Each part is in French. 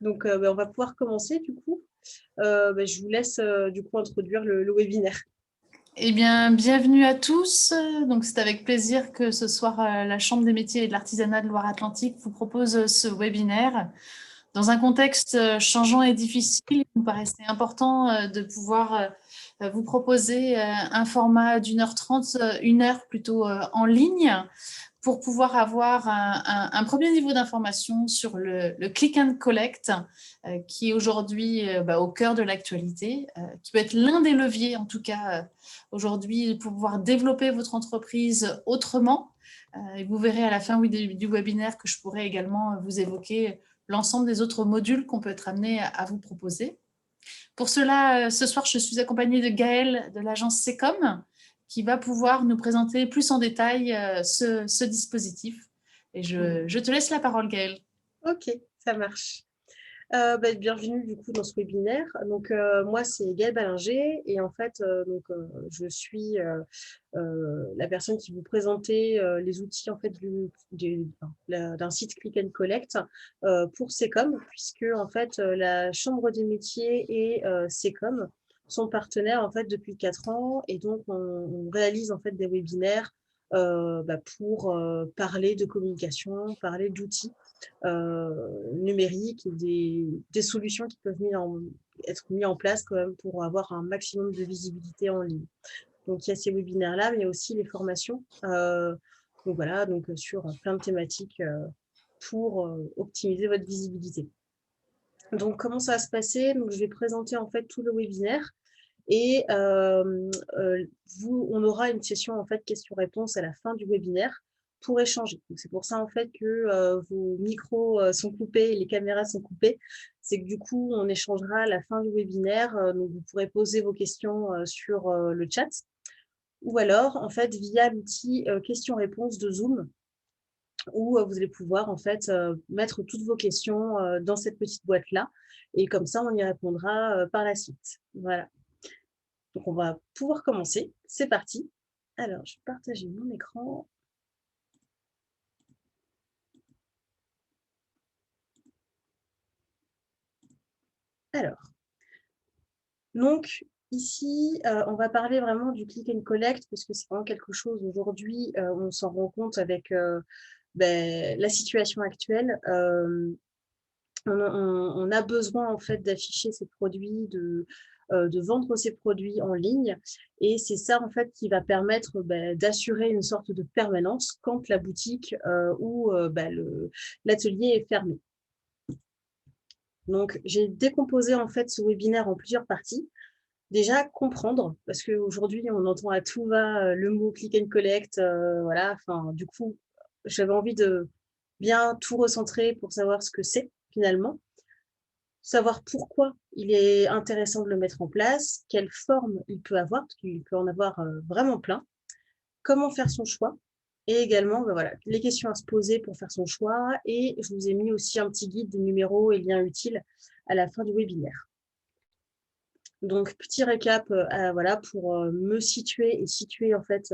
Donc, on va pouvoir commencer du coup. Je vous laisse du coup introduire le webinaire. Eh bien, bienvenue à tous. Donc, c'est avec plaisir que ce soir, la Chambre des métiers et de l'artisanat de Loire-Atlantique vous propose ce webinaire. Dans un contexte changeant et difficile, il nous paraissait important de pouvoir vous proposer un format d'1h30, 1 heure plutôt en ligne, pour pouvoir avoir un premier niveau d'information sur le click and collect, qui est aujourd'hui au cœur de l'actualité, qui peut être l'un des leviers, en tout cas aujourd'hui, pour pouvoir développer votre entreprise autrement. Et vous verrez à la fin du webinaire que je pourrai également vous évoquer l'ensemble des autres modules qu'on peut être amené à vous proposer. Pour cela, ce soir, je suis accompagnée de Gaëlle de l'agence Secom, qui va pouvoir nous présenter plus en détail ce dispositif. Et je te laisse la parole, Gaëlle. Ok, ça marche. Bienvenue du coup dans ce webinaire. Donc moi c'est Gaëlle Ballinger et en fait je suis la personne qui vous présentait les outils en fait d'un site Click and Collect pour Secom, puisque en fait la Chambre des métiers et Secom sont partenaires en fait depuis 4 ans et donc on réalise en fait des webinaires pour parler de communication, parler d'outils numériques et des solutions qui peuvent être mises en place quand même pour avoir un maximum de visibilité en ligne. Donc, il y a ces webinaires-là, mais il y a aussi les formations. Donc, voilà, donc, sur plein de thématiques pour optimiser votre visibilité. Donc, comment ça va se passer? Donc, je vais présenter en fait tout le webinaire et on aura une session en fait questions-réponses à la fin du webinaire pour échanger. C'est pour ça en fait que vos micros sont coupés et les caméras sont coupées. C'est que du coup, on échangera à la fin du webinaire. Donc, vous pourrez poser vos questions sur le chat ou alors en fait via l'outil questions-réponses de Zoom où vous allez pouvoir en fait mettre toutes vos questions dans cette petite boîte-là et comme ça, on y répondra par la suite. Voilà. Donc, on va pouvoir commencer. C'est parti. Alors, je vais partager mon écran. Alors, donc, ici, on va parler vraiment du click and collect parce que c'est vraiment quelque chose aujourd'hui, on s'en rend compte avec la situation actuelle. On a besoin en fait d'afficher ses produits, de vendre ses produits en ligne. Et c'est ça en fait qui va permettre d'assurer une sorte de permanence quand la boutique ou l'atelier est fermé. Donc, j'ai décomposé en fait ce webinaire en plusieurs parties. Déjà, comprendre, parce qu'aujourd'hui, on entend à tout va le mot click and collect. Voilà, enfin, du coup, j'avais envie de bien tout recentrer pour savoir ce que c'est finalement. Savoir pourquoi il est intéressant de le mettre en place, quelle forme il peut avoir, parce qu'il peut en avoir vraiment plein, comment faire son choix, et également voilà, les questions à se poser pour faire son choix. Et je vous ai mis aussi un petit guide des numéros et liens utiles à la fin du webinaire. Donc, petit récap voilà, pour me situer et situer en fait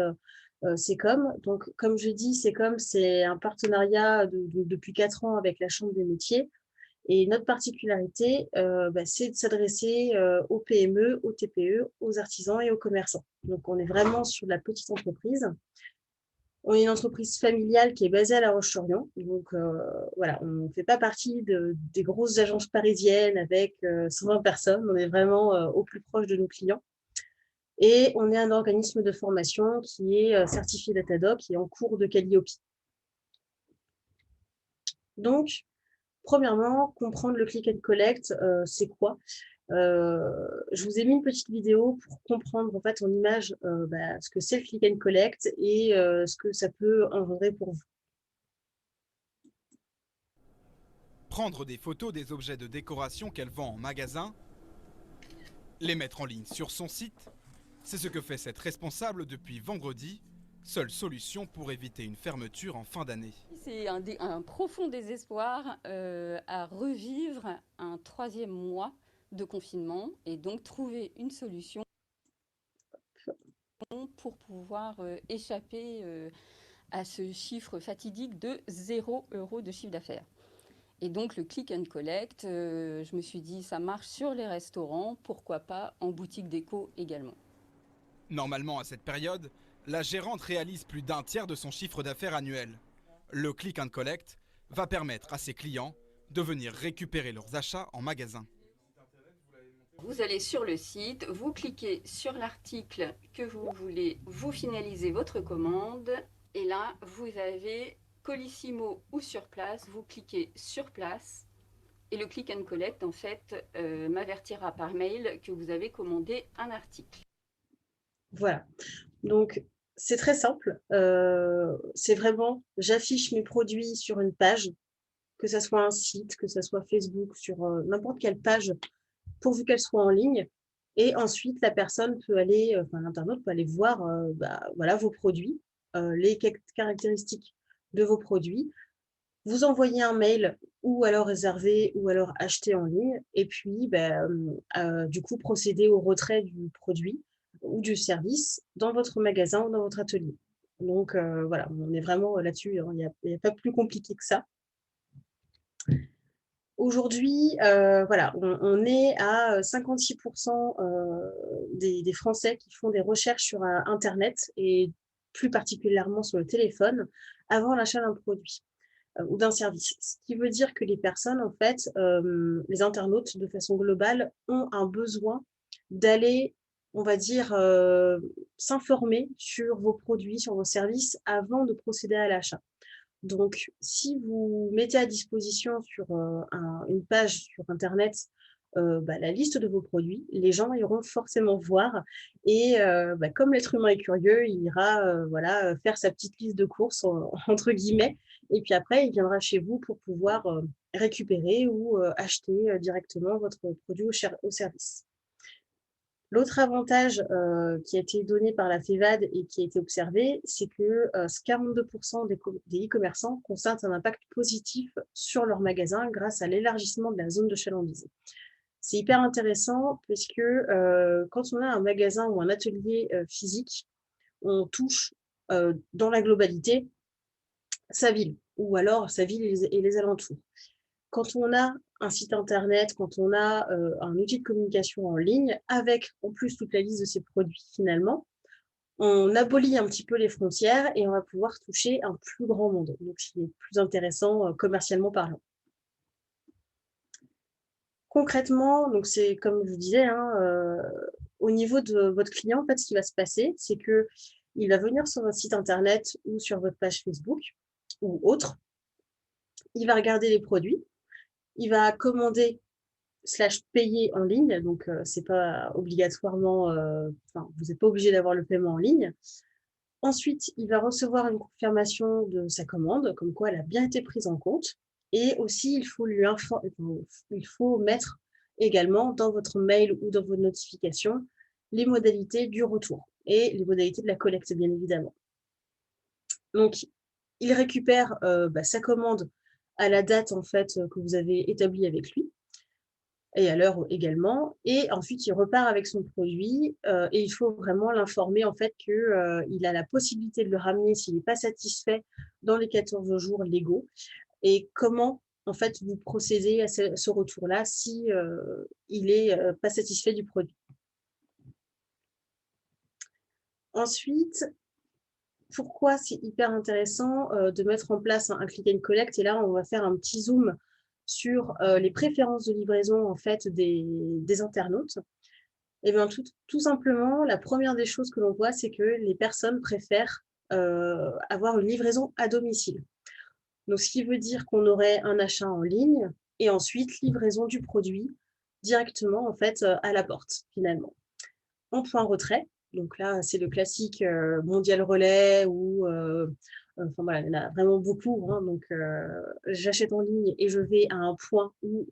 Secom. Donc, comme je dis, Secom, c'est un partenariat depuis 4 ans avec la Chambre des métiers. Et notre particularité, c'est de s'adresser aux PME, aux TPE, aux artisans et aux commerçants. Donc, on est vraiment sur de la petite entreprise. On est une entreprise familiale qui est basée à La Roche-sur-Yon. Donc, voilà, on ne fait pas partie des grosses agences parisiennes avec 120 personnes. On est vraiment au plus proche de nos clients. Et on est un organisme de formation qui est certifié Datadoc et en cours de Calliope. Donc, premièrement, comprendre le click and collect, c'est quoi? Je vous ai mis une petite vidéo pour comprendre en fait en image ce que c'est le click and collect et ce que ça peut engendrer pour vous. Prendre des photos des objets de décoration qu'elle vend en magasin, les mettre en ligne sur son site, c'est ce que fait cette responsable depuis vendredi, seule solution pour éviter une fermeture en fin d'année. C'est un profond désespoir à revivre un 3e mois de confinement et donc trouver une solution pour pouvoir échapper à ce chiffre fatidique de 0 € de chiffre d'affaires. Et donc, le click and collect, je me suis dit, ça marche sur les restaurants, pourquoi pas en boutique déco également. Normalement, à cette période, la gérante réalise plus d'un tiers de son chiffre d'affaires annuel. Le click and collect va permettre à ses clients de venir récupérer leurs achats en magasin. Vous allez sur le site, vous cliquez sur l'article que vous voulez, vous finalisez votre commande et là, vous avez Colissimo ou sur place, vous cliquez sur place et le click and collect, en fait, m'avertira par mail que vous avez commandé un article. Voilà. Donc, c'est très simple. C'est vraiment, j'affiche mes produits sur une page, que ça soit un site, que ça soit Facebook, sur n'importe quelle page, pourvu qu'elle soit en ligne. Et ensuite, la personne peut aller, enfin l'internaute peut aller voir voilà, vos produits, les caractéristiques de vos produits, vous envoyer un mail ou alors réserver ou alors acheter en ligne et puis du coup procéder au retrait du produit ou du service dans votre magasin ou dans votre atelier. Donc voilà, on est vraiment là-dessus, hein, il y a pas plus compliqué que ça. Aujourd'hui, voilà, on est à 56 des Français qui font des recherches sur internet et plus particulièrement sur le téléphone avant l'achat d'un produit ou d'un service. Ce qui veut dire que les personnes, en fait, les internautes, de façon globale, ont un besoin d'aller, on va dire, s'informer sur vos produits, sur vos services avant de procéder à l'achat. Donc, si vous mettez à disposition sur une page sur Internet la liste de vos produits, les gens iront forcément voir et comme l'être humain est curieux, il ira voilà, faire sa petite liste de courses entre guillemets et puis après il viendra chez vous pour pouvoir récupérer ou acheter directement votre produit au service. L'autre avantage qui a été donné par la FEVAD et qui a été observé, c'est que 42 des e-commerçants constatent un impact positif sur leur magasin grâce à l'élargissement de la zone de chalandise. C'est hyper intéressant puisque quand on a un magasin ou un atelier physique, on touche dans la globalité sa ville ou alors sa ville et les alentours. Quand on a un site internet, quand on a un outil de communication en ligne, avec en plus toute la liste de ses produits finalement, on abolit un petit peu les frontières et on va pouvoir toucher un plus grand monde. Donc, ce qui est plus intéressant commercialement parlant. Concrètement, donc c'est comme je vous disais, hein, au niveau de votre client, en fait, ce qui va se passer, c'est qu'il va venir sur votre site internet ou sur votre page Facebook ou autre, il va regarder les produits, il va commander / payer en ligne, donc c'est pas obligatoirement, vous n'êtes pas obligé d'avoir le paiement en ligne. Ensuite, il va recevoir une confirmation de sa commande, comme quoi elle a bien été prise en compte. Et aussi, il faut mettre également dans votre mail ou dans vos notifications les modalités du retour et les modalités de la collecte, bien évidemment. Donc, il récupère sa commande à la date en fait que vous avez établie avec lui et à l'heure également. Et ensuite, il repart avec son produit et il faut vraiment l'informer en fait qu'il a la possibilité de le ramener s'il n'est pas satisfait dans les 14 jours légaux et comment en fait vous procédez à ce retour-là si il n'est pas satisfait du produit. Ensuite, pourquoi c'est hyper intéressant de mettre en place un click and collect? Et là, on va faire un petit zoom sur les préférences de livraison en fait des internautes. Et bien tout simplement, la première des choses que l'on voit, c'est que les personnes préfèrent avoir une livraison à domicile. Donc, ce qui veut dire qu'on aurait un achat en ligne et ensuite livraison du produit directement en fait à la porte finalement. En point retrait, donc là, c'est le classique Mondial Relais ou enfin voilà, il y en a vraiment beaucoup. Hein, donc, j'achète en ligne et je vais à un point où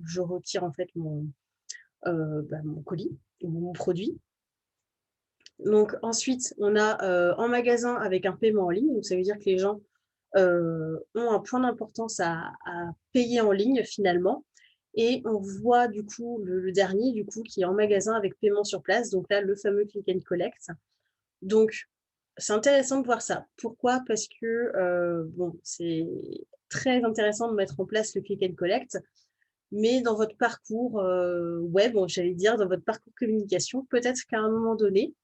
je retire en fait mon colis ou mon produit. Donc ensuite, on a en magasin avec un paiement en ligne. Donc, ça veut dire que les gens ont un point d'importance à payer en ligne finalement. Et on voit du coup le dernier du coup qui est en magasin avec paiement sur place. Donc là, le fameux click and collect. Donc c'est intéressant de voir ça. Pourquoi? Parce que, bon, c'est très intéressant de mettre en place le click and collect, mais dans votre parcours, web, bon, j'allais dire, dans votre parcours communication, peut-être qu'à un moment donné,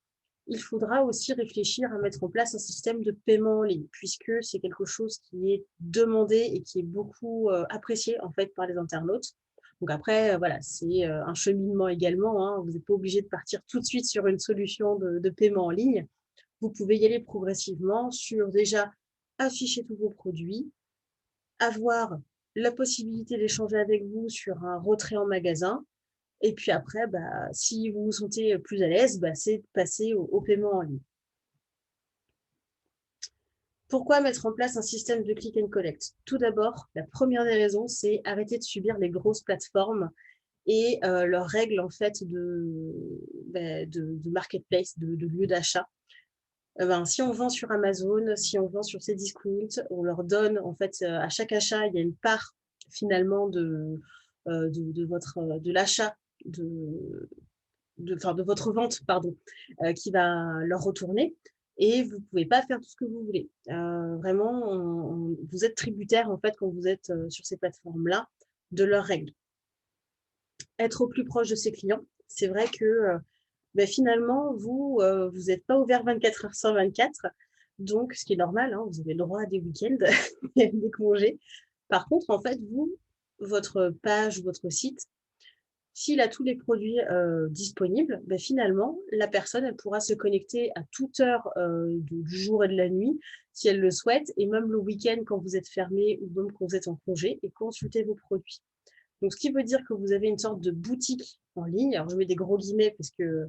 il faudra aussi réfléchir à mettre en place un système de paiement en ligne, puisque c'est quelque chose qui est demandé et qui est beaucoup, apprécié, en fait, par les internautes. Donc après, voilà, c'est, un cheminement également, hein. Vous n'êtes pas obligé de partir tout de suite sur une solution de paiement en ligne. Vous pouvez y aller progressivement sur déjà afficher tous vos produits, avoir la possibilité d'échanger avec vous sur un retrait en magasin et puis après, bah, si vous vous sentez plus à l'aise, bah, c'est de passer au paiement en ligne. Pourquoi mettre en place un système de click and collect? Tout d'abord, la première des raisons, c'est arrêter de subir les grosses plateformes et leurs règles en fait de marketplace, de lieu d'achat. Ben, si on vend sur Amazon, si on vend sur Cdiscount, on leur donne en fait, à chaque achat, il y a une part finalement de l'achat de votre vente, pardon, qui va leur retourner et vous ne pouvez pas faire tout ce que vous voulez. Vraiment, vous êtes tributaire en fait quand vous êtes sur ces plateformes-là de leurs règles. Être au plus proche de ses clients, c'est vrai que ben, finalement, vous n'êtes pas ouvert 24 heures sur 24, donc ce qui est normal, hein, vous avez le droit à des week-ends, des congés. Par contre, en fait, vous, votre page, votre site, s'il a tous les produits disponibles, ben, finalement, la personne, elle pourra se connecter à toute heure du jour et de la nuit, si elle le souhaite, et même le week-end quand vous êtes fermé ou même quand vous êtes en congé, et consulter vos produits. Donc, ce qui veut dire que vous avez une sorte de boutique en ligne. Alors, je mets des gros guillemets parce que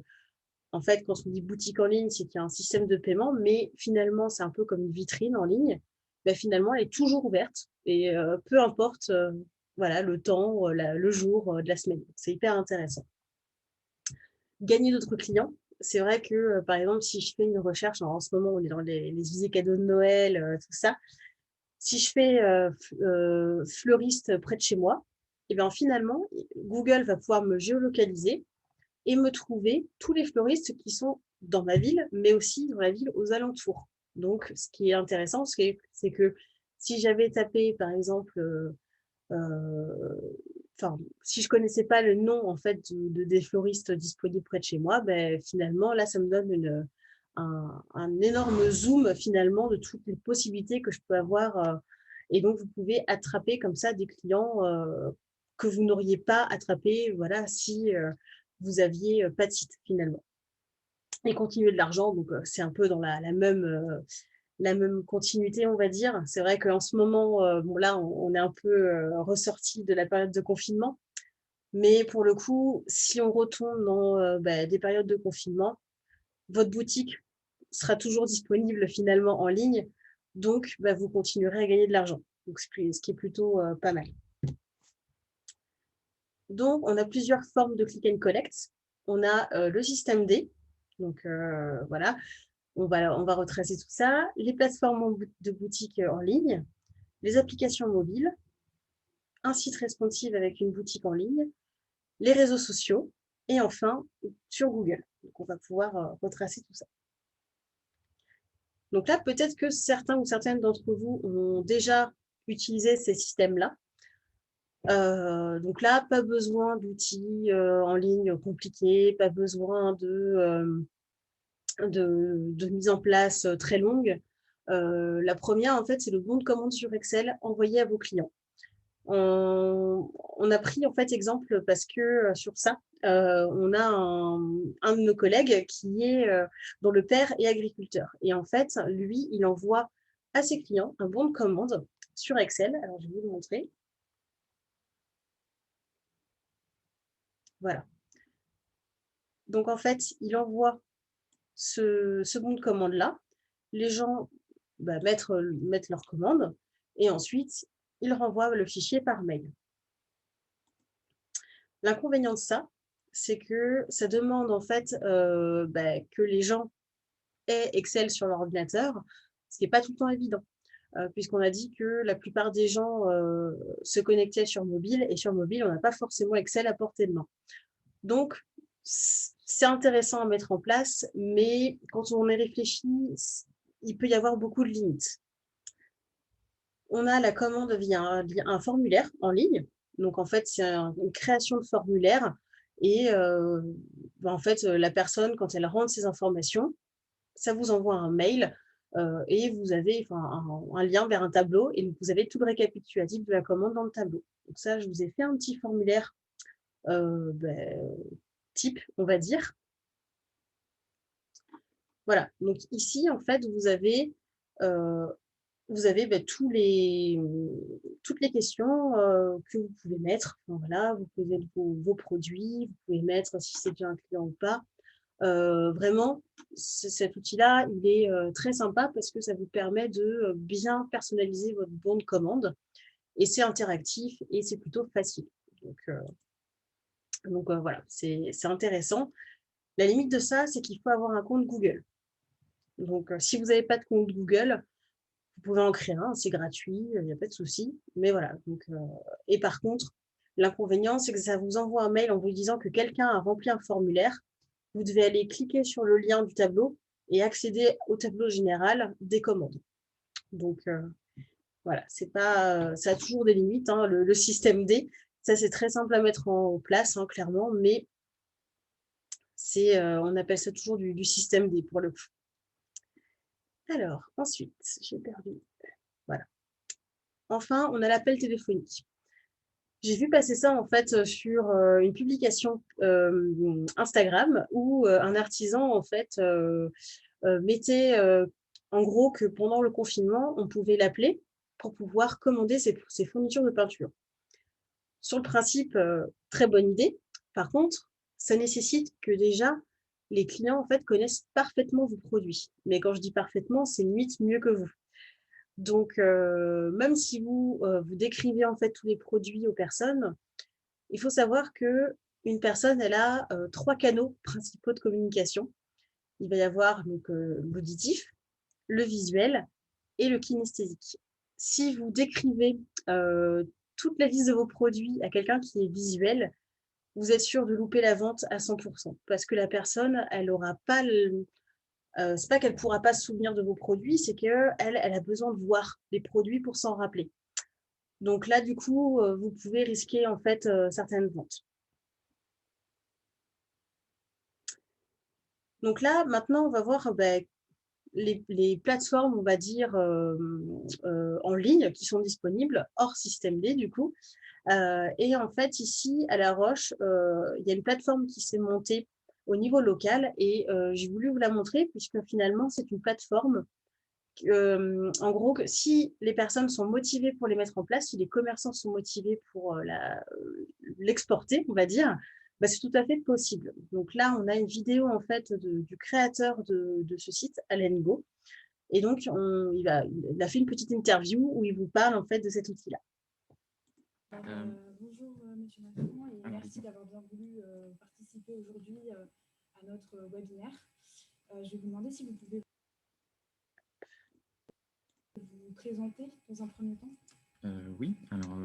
en fait, quand on dit boutique en ligne, c'est qu'il y a un système de paiement, mais finalement, c'est un peu comme une vitrine en ligne. Ben, finalement, elle est toujours ouverte et peu importe voilà, le temps, le jour de la semaine. C'est hyper intéressant. Gagner d'autres clients. C'est vrai que, par exemple, si je fais une recherche, en ce moment, on est dans les visées cadeaux de Noël, tout ça. Si je fais fleuriste près de chez moi, et bien finalement, Google va pouvoir me géolocaliser et me trouver tous les fleuristes qui sont dans ma ville, mais aussi dans la ville aux alentours. Donc, ce qui est intéressant, c'est que si j'avais tapé, par exemple, si je connaissais pas le nom en fait des fleuristes disponibles près de chez moi, ben, finalement, là, ça me donne un énorme zoom finalement de toutes les possibilités que je peux avoir. Et donc, vous pouvez attraper comme ça des clients que vous n'auriez pas attrapés voilà, si vous aviez pas de site finalement. Et continuer de l'argent, donc c'est un peu dans la même continuité, on va dire. C'est vrai qu'en ce moment, bon là, on est un peu ressorti de la période de confinement, mais pour le coup, si on retourne dans des périodes de confinement, votre boutique sera toujours disponible finalement en ligne, donc vous continuerez à gagner de l'argent, donc ce qui est plutôt pas mal. Donc, on a plusieurs formes de click and collect. On a le système D, donc voilà, on va retracer tout ça. Les plateformes de boutique en ligne, les applications mobiles, un site responsive avec une boutique en ligne, les réseaux sociaux et enfin sur Google. Donc, on va pouvoir retracer tout ça. Donc là, peut-être que certains ou certaines d'entre vous ont déjà utilisé ces systèmes-là. Donc là, pas besoin d'outils en ligne compliqués, pas besoin de mise en place très longue. La première, en fait, c'est le bon de commande sur Excel envoyé à vos clients. On a pris en fait exemple parce que sur ça, on a un de nos collègues qui est dont le père est agriculteur. Et en fait, lui, il envoie à ses clients un bon de commande sur Excel. Alors, je vais vous le montrer. Voilà. Donc, en fait, il envoie ce bon de commande-là. Les gens mettent leur commande et ensuite, ils renvoient le fichier par mail. L'inconvénient de ça, c'est que ça demande en fait que les gens aient Excel sur leur ordinateur, ce qui n'est pas tout le temps évident, puisqu'on a dit que la plupart des gens se connectaient sur mobile, et sur mobile, on n'a pas forcément Excel à portée de main. Donc, c'est intéressant à mettre en place, mais quand on y réfléchit, il peut y avoir beaucoup de limites. On a la commande via un formulaire en ligne. Donc, en fait, c'est une création de formulaire. Et en fait, la personne, quand elle rentre ses informations, ça vous envoie un mail et vous avez un lien vers un tableau. Et vous avez tout le récapitulatif de la commande dans le tableau. Donc ça, je vous ai fait un petit formulaire type, on va dire. Voilà. Donc ici, en fait, vous avez toutes les questions que vous pouvez mettre. Enfin, voilà, vous pouvez mettre vos produits, vous pouvez mettre si c'est bien un client ou pas. Vraiment, cet outil-là, il est très sympa parce que ça vous permet de bien personnaliser votre bon de commande et c'est interactif et c'est plutôt facile. Donc voilà, c'est intéressant. La limite de ça, c'est qu'il faut avoir un compte Google. Donc, si vous n'avez pas de compte Google, vous pouvez en créer un, c'est gratuit, il n'y a pas de souci. Mais voilà. Donc, et par contre, l'inconvénient, c'est que ça vous envoie un mail en vous disant que quelqu'un a rempli un formulaire. Vous devez aller cliquer sur le lien du tableau et accéder au tableau général des commandes. Donc, voilà, c'est pas, ça a toujours des limites, hein, le système D. Ça, c'est très simple à mettre en place, hein, clairement, mais on appelle ça toujours du système D pour le coup. Alors, ensuite, j'ai perdu. Voilà. Enfin, on a l'appel téléphonique. J'ai vu passer ça en fait sur une publication Instagram où un artisan en fait mettait en gros que pendant le confinement, on pouvait l'appeler pour pouvoir commander ses fournitures de peinture. Sur le principe, très bonne idée. Par contre, ça nécessite que déjà les clients en fait connaissent parfaitement vos produits. Mais quand je dis parfaitement, c'est limite mieux que vous. Donc, même si vous décrivez en fait tous les produits aux personnes, il faut savoir qu'une personne, elle a 3 canaux principaux de communication. Il va y avoir donc l'auditif, le visuel et le kinesthésique. Si vous décrivez toute la liste de vos produits à quelqu'un qui est visuel, vous êtes sûr de louper la vente à 100 parce que la personne, elle aura pas c'est pas qu'elle ne pourra pas se souvenir de vos produits, c'est qu'elle a besoin de voir les produits pour s'en rappeler. Donc là, du coup, vous pouvez risquer en fait certaines ventes. Donc là, maintenant, on va voir les plateformes, on va dire, en ligne qui sont disponibles, hors système D, du coup. Et en fait, ici, à La Roche, il y a une plateforme qui s'est montée au niveau local et j'ai voulu vous la montrer puisque finalement, c'est une plateforme en gros, que si les personnes sont motivées pour les mettre en place, si les commerçants sont motivés pour l'exporter, on va dire, bah, c'est tout à fait possible. Donc là, on a une vidéo en fait du créateur de ce site, Alain Go. Et donc, il a fait une petite interview où il vous parle en fait de cet outil-là. Bonjour Monsieur Macron et merci d'avoir bien voulu participer aujourd'hui à notre webinaire. Je vais vous demander si vous pouvez vous présenter dans un premier temps. Oui, alors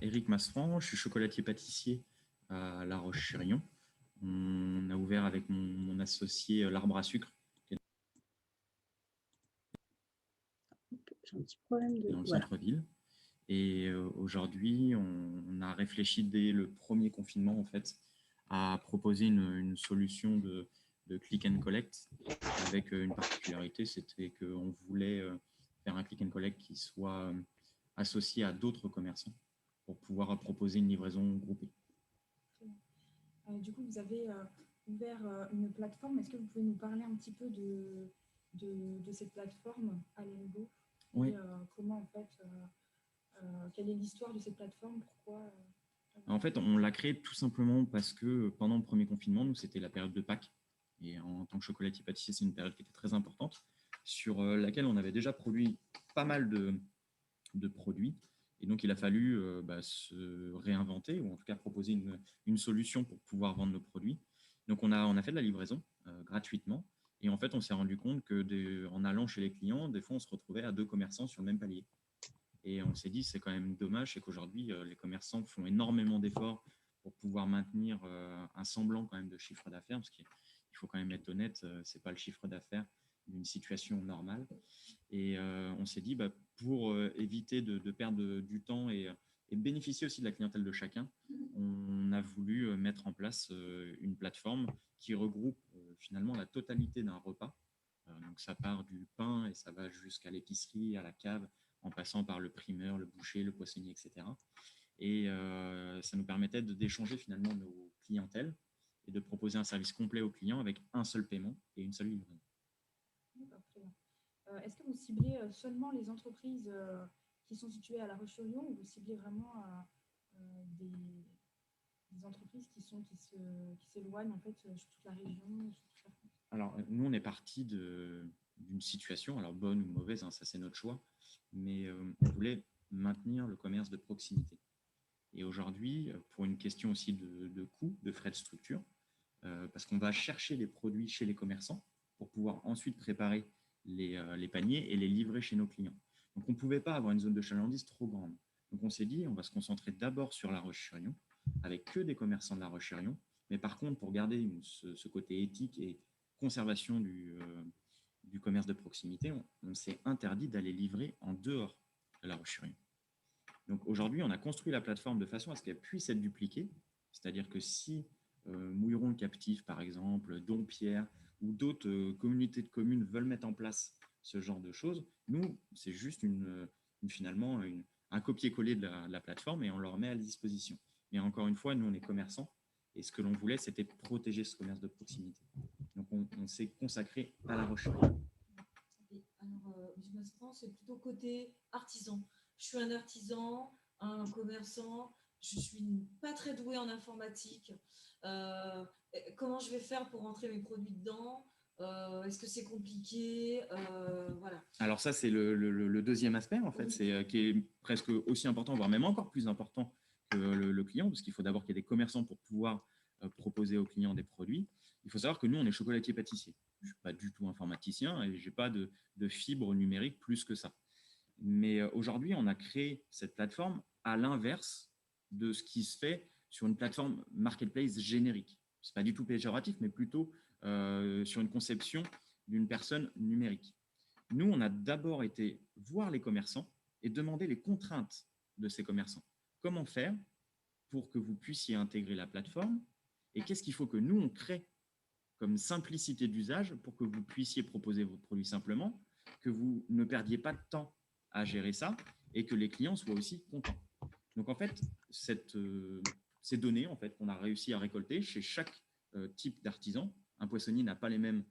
Éric Masseran, je suis chocolatier pâtissier à La Roche-Chérillon. On a ouvert avec mon associé l'Arbre à sucre. J'ai un petit problème dans le centre-ville. Et aujourd'hui, on a réfléchi dès le premier confinement en fait, à proposer une solution de click and collect avec une particularité, c'était qu'on voulait faire un click and collect qui soit associé à d'autres commerçants pour pouvoir proposer une livraison groupée. Du coup, vous avez ouvert une plateforme. Est-ce que vous pouvez nous parler un petit peu de cette plateforme Alengo? Oui. Comment en fait, quelle est l'histoire de cette plateforme? Pourquoi En fait, on l'a créée tout simplement parce que pendant le premier confinement, nous, c'était la période de Pâques. Et en tant que chocolatier pâtissier, c'est une période qui était très importante, sur laquelle on avait déjà produit pas mal de produits. Et donc, il a fallu se réinventer, ou en tout cas proposer une solution pour pouvoir vendre nos produits. Donc, on a fait de la livraison gratuitement. Et en fait, on s'est rendu compte qu'en allant chez les clients, des fois, on se retrouvait à 2 commerçants sur le même palier. Et on s'est dit, c'est quand même dommage, c'est qu'aujourd'hui, les commerçants font énormément d'efforts pour pouvoir maintenir un semblant quand même de chiffre d'affaires, parce qu'il faut quand même être honnête, ce n'est pas le chiffre d'affaires d'une situation normale. Et on s'est dit, pour éviter de perdre du temps et bénéficier aussi de la clientèle de chacun, on a voulu mettre en place une plateforme qui regroupe finalement la totalité d'un repas. Donc ça part du pain et ça va jusqu'à l'épicerie, à la cave, en passant par le primeur, le boucher, le poissonnier, etc. Et ça nous permettait d'échanger finalement nos clientèles et de proposer un service complet aux clients avec un seul paiement et une seule livraison. D'accord, très bien. Est-ce que vous ciblez seulement les entreprises qui sont situées à La Roche-sur-Yon ou vous ciblez vraiment des entreprises qui s'éloignent en fait sur toute la région, sur toute la France? Alors, nous, on est parti d'une situation, alors bonne ou mauvaise, hein, ça c'est notre choix, mais on voulait maintenir le commerce de proximité. Et aujourd'hui, pour une question aussi de coût, de frais de structure, parce qu'on va chercher les produits chez les commerçants pour pouvoir ensuite préparer les paniers et les livrer chez nos clients. Donc, on ne pouvait pas avoir une zone de chalandise trop grande. Donc, on s'est dit, on va se concentrer d'abord sur La Roche-sur-Yon, avec que des commerçants de La Roche-sur-Yon. Mais par contre, pour garder ce côté éthique et conservation du commerce de proximité, on s'est interdit d'aller livrer en dehors de La Roche-sur-Yon. Donc, aujourd'hui, on a construit la plateforme de façon à ce qu'elle puisse être dupliquée. C'est-à-dire que si Mouilleron le Captif, par exemple, Dompierre ou d'autres communautés de communes veulent mettre en place ce genre de choses, nous, c'est juste finalement un copier-coller de la plateforme et on leur met à disposition. Mais encore une fois, nous, on est commerçants et ce que l'on voulait, c'était protéger ce commerce de proximité. Donc, on s'est consacré à La Roche-sur-Yon. Alors, Masseran, c'est plutôt côté artisan. Je suis un artisan, un commerçant, je ne suis pas très douée en informatique. Comment je vais faire pour rentrer mes produits dedans? Est-ce que c'est compliqué? Voilà. Alors ça, c'est le deuxième aspect, en fait, oui. Qui est presque aussi important, voire même encore plus important que le client, parce qu'il faut d'abord qu'il y ait des commerçants pour pouvoir proposer aux clients des produits. Il faut savoir que nous, on est chocolatier-pâtissier. Je ne suis pas du tout informaticien et je n'ai pas de fibre numérique plus que ça. Mais aujourd'hui, on a créé cette plateforme à l'inverse de ce qui se fait sur une plateforme marketplace générique. Ce n'est pas du tout péjoratif, mais plutôt sur une conception d'une personne numérique. Nous, on a d'abord été voir les commerçants et demander les contraintes de ces commerçants. Comment faire pour que vous puissiez intégrer la plateforme et qu'est-ce qu'il faut que nous, on crée comme simplicité d'usage pour que vous puissiez proposer vos produits simplement, que vous ne perdiez pas de temps à gérer ça et que les clients soient aussi contents. Donc, en fait, ces données en fait, qu'on a réussi à récolter chez chaque type d'artisan. Un poissonnier n'a pas les mêmes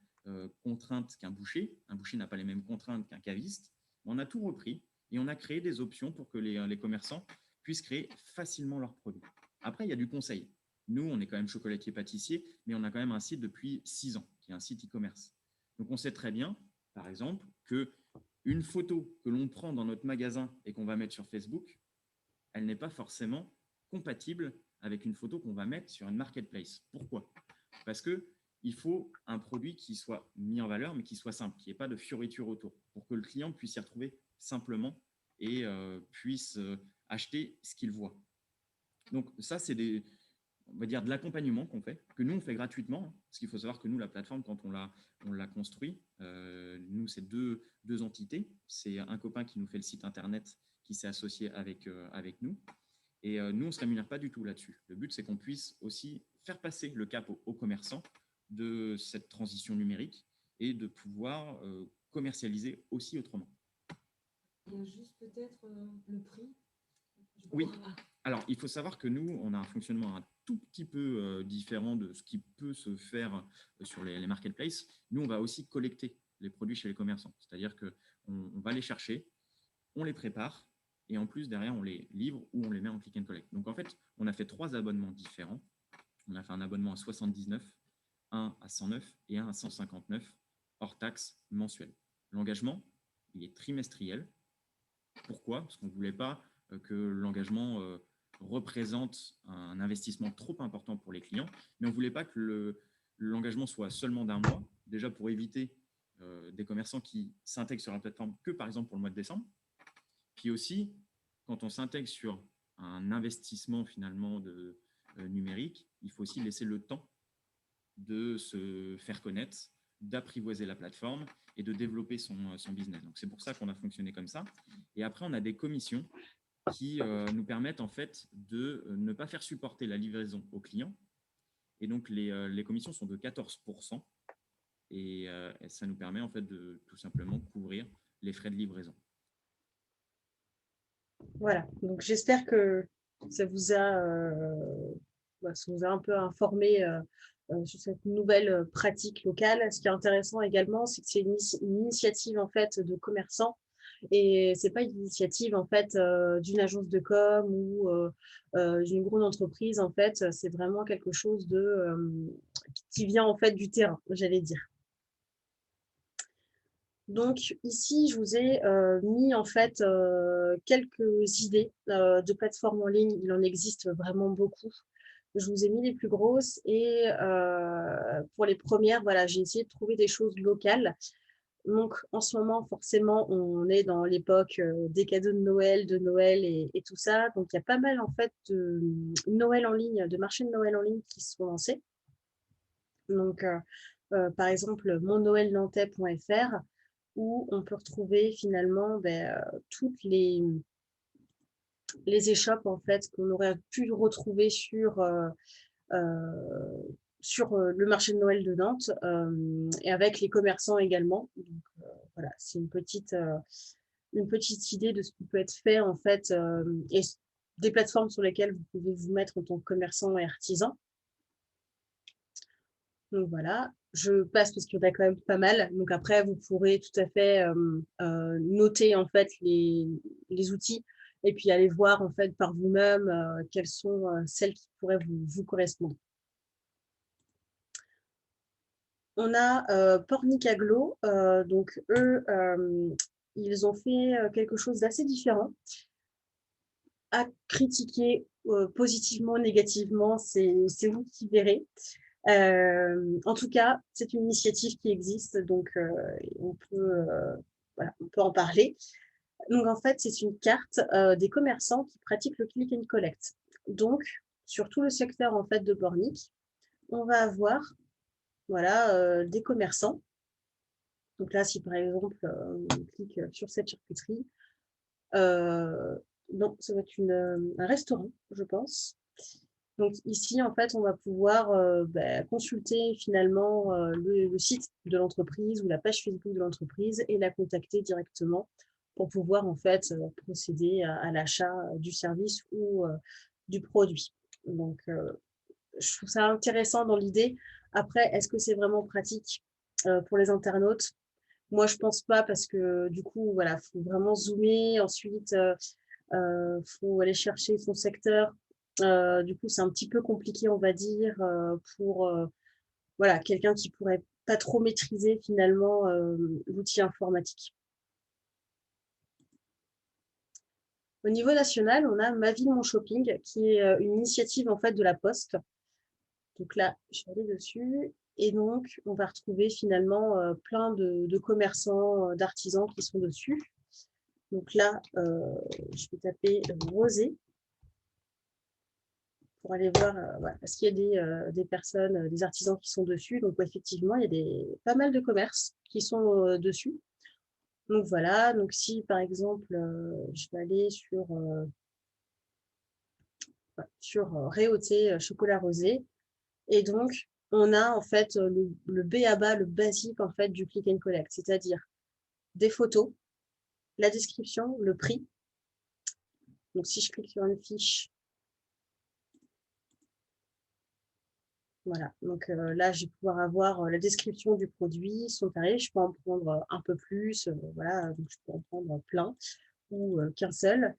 contraintes qu'un boucher n'a pas les mêmes contraintes qu'un caviste. On a tout repris et on a créé des options pour que les commerçants puissent créer facilement leurs produits. Après, il y a du conseil. Nous, on est quand même chocolatier-pâtissier, mais on a quand même un site depuis 6 ans, qui est un site e-commerce. Donc, on sait très bien, par exemple, qu'une photo que l'on prend dans notre magasin et qu'on va mettre sur Facebook, elle n'est pas forcément compatible avec une photo qu'on va mettre sur une marketplace. Pourquoi? Parce qu'il faut un produit qui soit mis en valeur, mais qui soit simple, qu'il n'y ait pas de fioriture autour, pour que le client puisse s'y retrouver simplement et puisse acheter ce qu'il voit. Donc ça, c'est on va dire de l'accompagnement qu'on fait, que nous, on fait gratuitement, parce qu'il faut savoir que nous, la plateforme, quand on l'a construit, nous, c'est deux entités. C'est un copain qui nous fait le site Internet qui s'est associé avec nous. Et nous, on ne se rémunère pas du tout là-dessus. Le but, c'est qu'on puisse aussi faire passer le cap aux commerçants de cette transition numérique et de pouvoir commercialiser aussi autrement. Il y a juste peut-être le prix. Oui. Alors, il faut savoir que nous, on a un fonctionnement un tout petit peu différent de ce qui peut se faire sur les marketplaces. Nous, on va aussi collecter les produits chez les commerçants. C'est-à-dire qu'on va les chercher, on les prépare et en plus, derrière, on les livre ou on les met en click and collect. Donc, en fait, on a fait 3 abonnements différents. On a fait un abonnement à 79, un à 109 et un à 159 hors taxe mensuel. L'engagement, il est trimestriel. Pourquoi? Parce qu'on ne voulait pas que l'engagement représente un investissement trop important pour les clients, mais on ne voulait pas que l'engagement soit seulement d'1 mois, déjà pour éviter des commerçants qui s'intègrent sur la plateforme que par exemple pour le mois de décembre. Puis aussi, quand on s'intègre sur un investissement finalement numérique, il faut aussi laisser le temps de se faire connaître, d'apprivoiser la plateforme et de développer son business. Donc, c'est pour ça qu'on a fonctionné comme ça. Et après, on a des commissions qui nous permettent en fait de ne pas faire supporter la livraison aux clients. Et donc, les commissions sont de 14%. Et ça nous permet en fait de tout simplement couvrir les frais de livraison. Voilà, donc j'espère que ça vous a un peu informé sur cette nouvelle pratique locale. Ce qui est intéressant également, c'est que c'est une initiative en fait de commerçants et c'est pas une initiative en fait d'une agence de com ou d'une grande entreprise. En fait, c'est vraiment quelque chose qui vient en fait du terrain, j'allais dire. Donc ici, je vous ai mis en fait quelques idées de plateformes en ligne. Il en existe vraiment beaucoup. Je vous ai mis les plus grosses et pour les premières, voilà, j'ai essayé de trouver des choses locales. Donc en ce moment, forcément, on est dans l'époque des cadeaux de Noël et tout ça. Donc il y a pas mal en fait de Noël en ligne, de marchés de Noël en ligne qui se sont lancés. Donc par exemple, monnoelnantais.fr où on peut retrouver finalement toutes les échoppes en fait qu'on aurait pu retrouver sur le marché de Noël de Nantes et avec les commerçants également. Donc, voilà, c'est une petite idée de ce qui peut être fait en fait et des plateformes sur lesquelles vous pouvez vous mettre en tant que commerçant et artisan. Donc voilà, je passe parce qu'il y en a quand même pas mal. Donc après, vous pourrez tout à fait noter en fait les outils et puis aller voir en fait par vous-même quelles sont celles qui pourraient vous correspondre. On a Pornicaglo, donc eux, ils ont fait quelque chose d'assez différent. À critiquer positivement, négativement, c'est vous qui verrez. En tout cas, c'est une initiative qui existe, donc on peut en parler. Donc en fait, c'est une carte des commerçants qui pratiquent le click and collect. Donc, sur tout le secteur en fait de Pornic, on va avoir des commerçants. Donc là, si par exemple on clique sur cette charcuterie, non, ça va être un restaurant, je pense. Donc ici, en fait, on va pouvoir consulter finalement le site de l'entreprise ou la page Facebook de l'entreprise et la contacter directement pour pouvoir en fait procéder à l'achat du service ou du produit. Donc, je trouve ça intéressant dans l'idée. Après, est-ce que c'est vraiment pratique pour les internautes? Moi, je pense pas parce que du coup, voilà, faut vraiment zoomer. Ensuite, faut aller chercher son secteur. Du coup, c'est un petit peu compliqué, on va dire, pour quelqu'un qui pourrait pas trop maîtriser finalement l'outil informatique. Au niveau national, on a Ma Ville, Mon Shopping, qui est une initiative en fait de la Poste. Donc là, je suis allée dessus. Et donc, on va retrouver finalement plein de commerçants, d'artisans qui sont dessus. Donc là, je vais taper Rosé pour aller voir, parce qu'il y a des personnes, des artisans qui sont dessus. Donc effectivement, il y a pas mal de commerces qui sont dessus. Donc voilà, donc si par exemple, je vais aller sur Réauté Chocolat Rosé, et donc on a en fait le b.a.-ba, le basique en fait du click and collect, c'est-à-dire des photos, la description, le prix. Donc si je clique sur une fiche, voilà, donc là je vais pouvoir avoir la description du produit, son tarif, je peux en prendre un peu plus, voilà, donc je peux en prendre plein ou qu'un seul.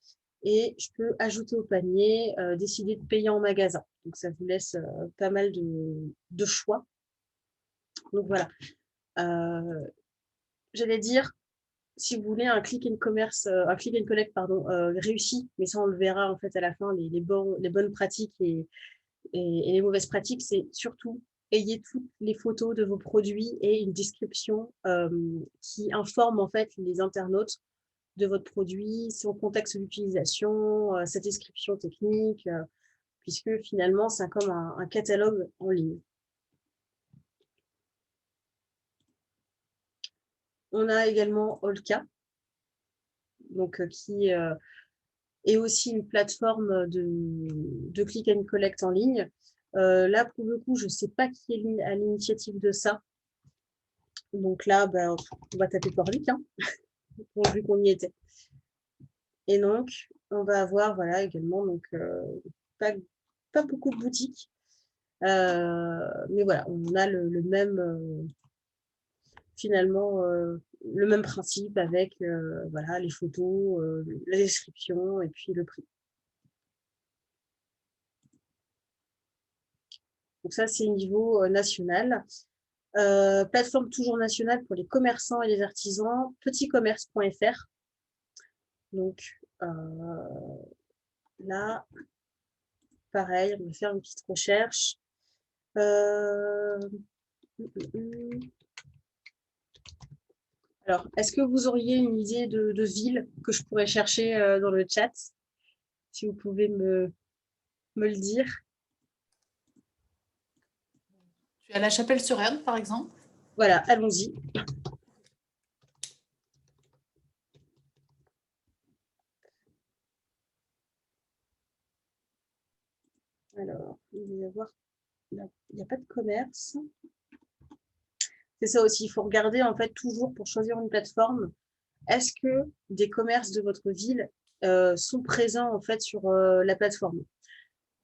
Et je peux ajouter au panier, décider de payer en magasin. Donc ça vous laisse pas mal de choix. Donc voilà. J'allais dire, si vous voulez un click and collect réussi, mais ça on le verra en fait à la fin, les bonnes pratiques et les mauvaises pratiques, c'est surtout ayez toutes les photos de vos produits et une description qui informe en fait les internautes de votre produit, son contexte d'utilisation, sa description technique, puisque finalement c'est comme un catalogue en ligne. On a également Olka, donc, qui est aussi une plateforme de click and collect en ligne. Là, pour le coup, je ne sais pas qui est à l'initiative de ça. Donc là, on va taper Porlic, hein, vu qu'on y était. Et donc, on va avoir voilà, également donc, pas beaucoup de boutiques. Mais voilà, on a le même, finalement, le même principe avec voilà, les photos, la description et puis le prix. Donc ça, c'est niveau national. Plateforme toujours nationale pour les commerçants et les artisans, petitcommerce.fr. Donc là, pareil, on va faire une petite recherche. Alors, est-ce que vous auriez une idée de ville que je pourrais chercher dans le chat? Si vous pouvez me le dire. Tu as La Chapelle-sur-Erdre, par exemple. Voilà, allons-y. Alors, il va y avoir... Il n'y a pas de commerce. C'est ça aussi, il faut regarder en fait toujours pour choisir une plateforme. Est-ce que des commerces de votre ville sont présents en fait sur la plateforme?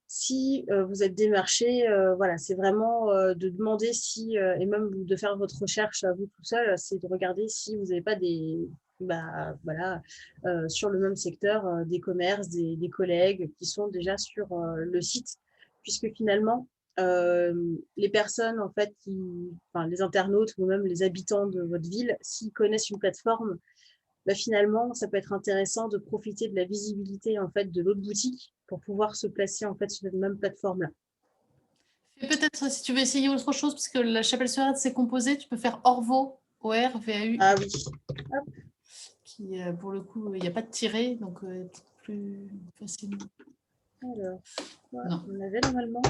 Si vous êtes démarché, voilà, c'est vraiment de demander si, et même de faire votre recherche à vous tout seul, c'est de regarder si vous n'avez pas des, voilà, sur le même secteur, des commerces, des collègues qui sont déjà sur le site, puisque finalement, les personnes en fait enfin, les internautes ou même les habitants de votre ville, s'ils connaissent une plateforme, finalement, ça peut être intéressant de profiter de la visibilité en fait, de l'autre boutique pour pouvoir se placer en fait, sur cette même plateforme-là. Et peut-être, si tu veux essayer autre chose, parce que La Chapelle-sur-Erdre, c'est composé, tu peux faire Orvaux, O-R-V-A-U. Ah oui. Hop. Qui, pour le coup, il n'y a pas de tiret, donc plus facilement. Alors, non. On avait normalement.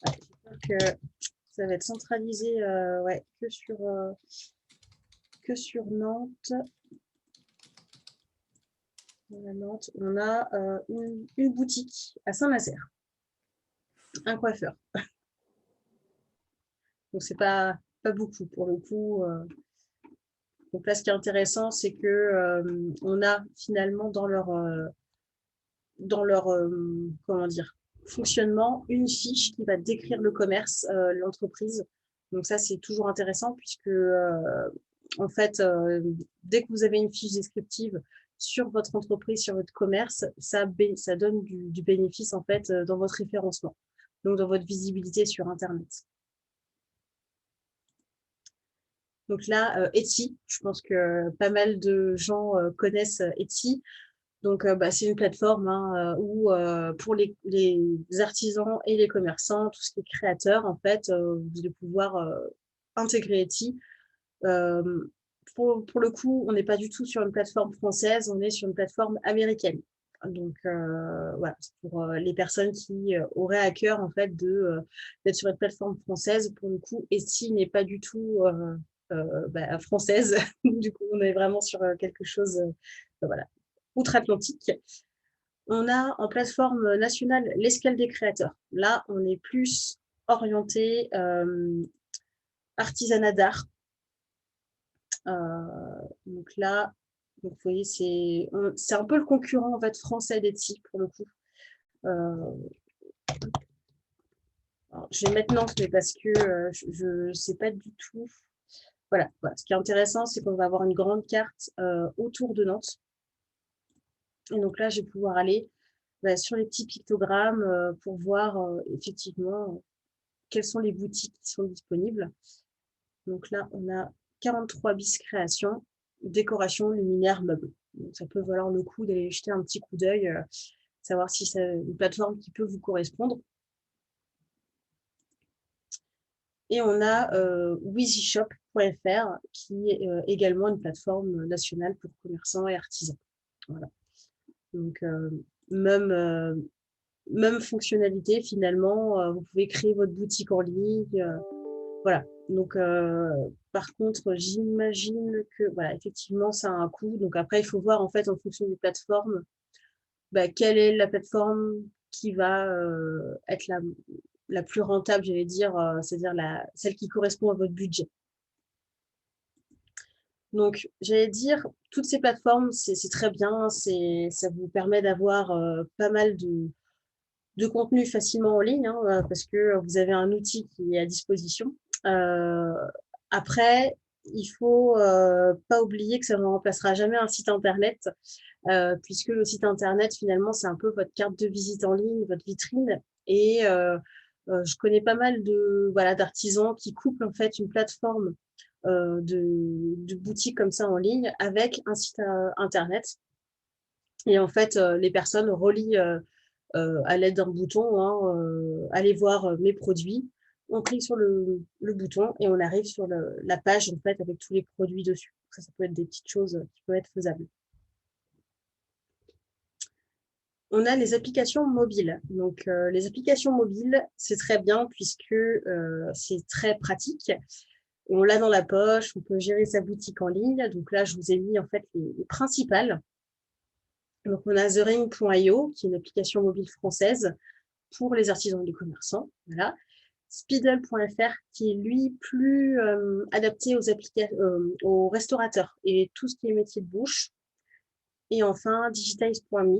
Ouais, j'espère que ça va être centralisé ouais, que sur Nantes. À Nantes, on a une boutique à Saint-Nazaire, un coiffeur. Donc, c'est pas beaucoup pour le coup. Donc là, ce qui est intéressant, c'est que on a finalement dans leur comment dire, fonctionnement une fiche qui va décrire le commerce, l'entreprise. Donc ça, c'est toujours intéressant puisque en fait, dès que vous avez une fiche descriptive sur votre entreprise, sur votre commerce, ça donne du bénéfice en fait dans votre référencement, donc dans votre visibilité sur Internet. Donc là, Etsy, je pense que pas mal de gens connaissent Etsy. Donc, c'est une plateforme où pour les artisans et les commerçants, tout ce qui est créateur, en fait, vous allez pouvoir intégrer Etsy. Pour le coup, on n'est pas du tout sur une plateforme française, on est sur une plateforme américaine. Donc, voilà, c'est pour les personnes qui auraient à cœur, en fait, d'être sur une plateforme française. Pour le coup, Etsy n'est pas du tout française. Du coup, on est vraiment sur quelque chose, voilà, outre-Atlantique. On a en plateforme nationale l'escale des créateurs. Là, on est plus orienté artisanat d'art. Donc là, vous voyez, c'est un peu le concurrent en fait, français d'Etsy pour le coup. Alors, je vais mettre Nantes, mais parce que je ne sais pas du tout. Voilà. Ce qui est intéressant, c'est qu'on va avoir une grande carte autour de Nantes. Et donc là, je vais pouvoir aller sur les petits pictogrammes pour voir effectivement quelles sont les boutiques qui sont disponibles. Donc là, on a 43 bis création, décoration, luminaire, meubles. Donc ça peut valoir le coup d'aller jeter un petit coup d'œil, savoir si c'est une plateforme qui peut vous correspondre. Et on a wheezyshop.fr qui est également une plateforme nationale pour commerçants et artisans. Voilà. Donc, même fonctionnalité finalement, vous pouvez créer votre boutique en ligne. Voilà. Donc, par contre, j'imagine que, voilà, effectivement, ça a un coût. Donc après, il faut voir, en fait, en fonction des plateformes, quelle est la plateforme qui va être la plus rentable, j'allais dire, c'est-à-dire celle qui correspond à votre budget. Donc, j'allais dire, toutes ces plateformes, c'est très bien, ça vous permet d'avoir pas mal de contenu facilement en ligne, hein, parce que vous avez un outil qui est à disposition. Après, il faut pas oublier que ça ne remplacera jamais un site internet, puisque le site internet, finalement, c'est un peu votre carte de visite en ligne, votre vitrine. Et je connais pas mal d'artisans qui couplent en fait une plateforme de boutiques comme ça en ligne avec un site internet. Et en fait, les personnes relient à l'aide d'un bouton, aller voir mes produits. On clique sur le bouton et on arrive sur la page en fait avec tous les produits dessus. Ça peut être des petites choses qui peuvent être faisables. On a les applications mobiles. Donc, les applications mobiles, c'est très bien puisque c'est très pratique. On l'a dans la poche, on peut gérer sa boutique en ligne. Donc là, je vous ai mis en fait les principales. Donc, on a TheRing.io, qui est une application mobile française pour les artisans et les commerçants. Voilà. Speedle.fr, qui est lui plus adapté aux restaurateurs et tout ce qui est métier de bouche. Et enfin, Digitize.me,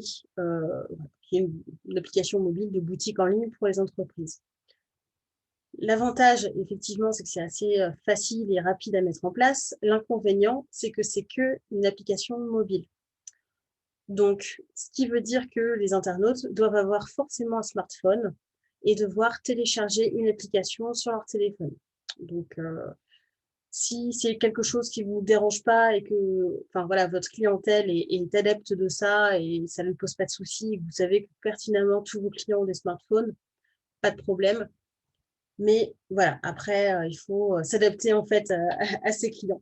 qui est une application mobile de boutique en ligne pour les entreprises. L'avantage, effectivement, c'est que c'est assez facile et rapide à mettre en place. L'inconvénient, c'est que c'est qu'une application mobile. Donc, ce qui veut dire que les internautes doivent avoir forcément un smartphone et devoir télécharger une application sur leur téléphone. Donc, si c'est quelque chose qui ne vous dérange pas et que votre clientèle est adepte de ça et ça ne pose pas de soucis, vous savez que pertinemment tous vos clients ont des smartphones, pas de problème. Mais voilà, après, il faut s'adapter en fait à ses clients.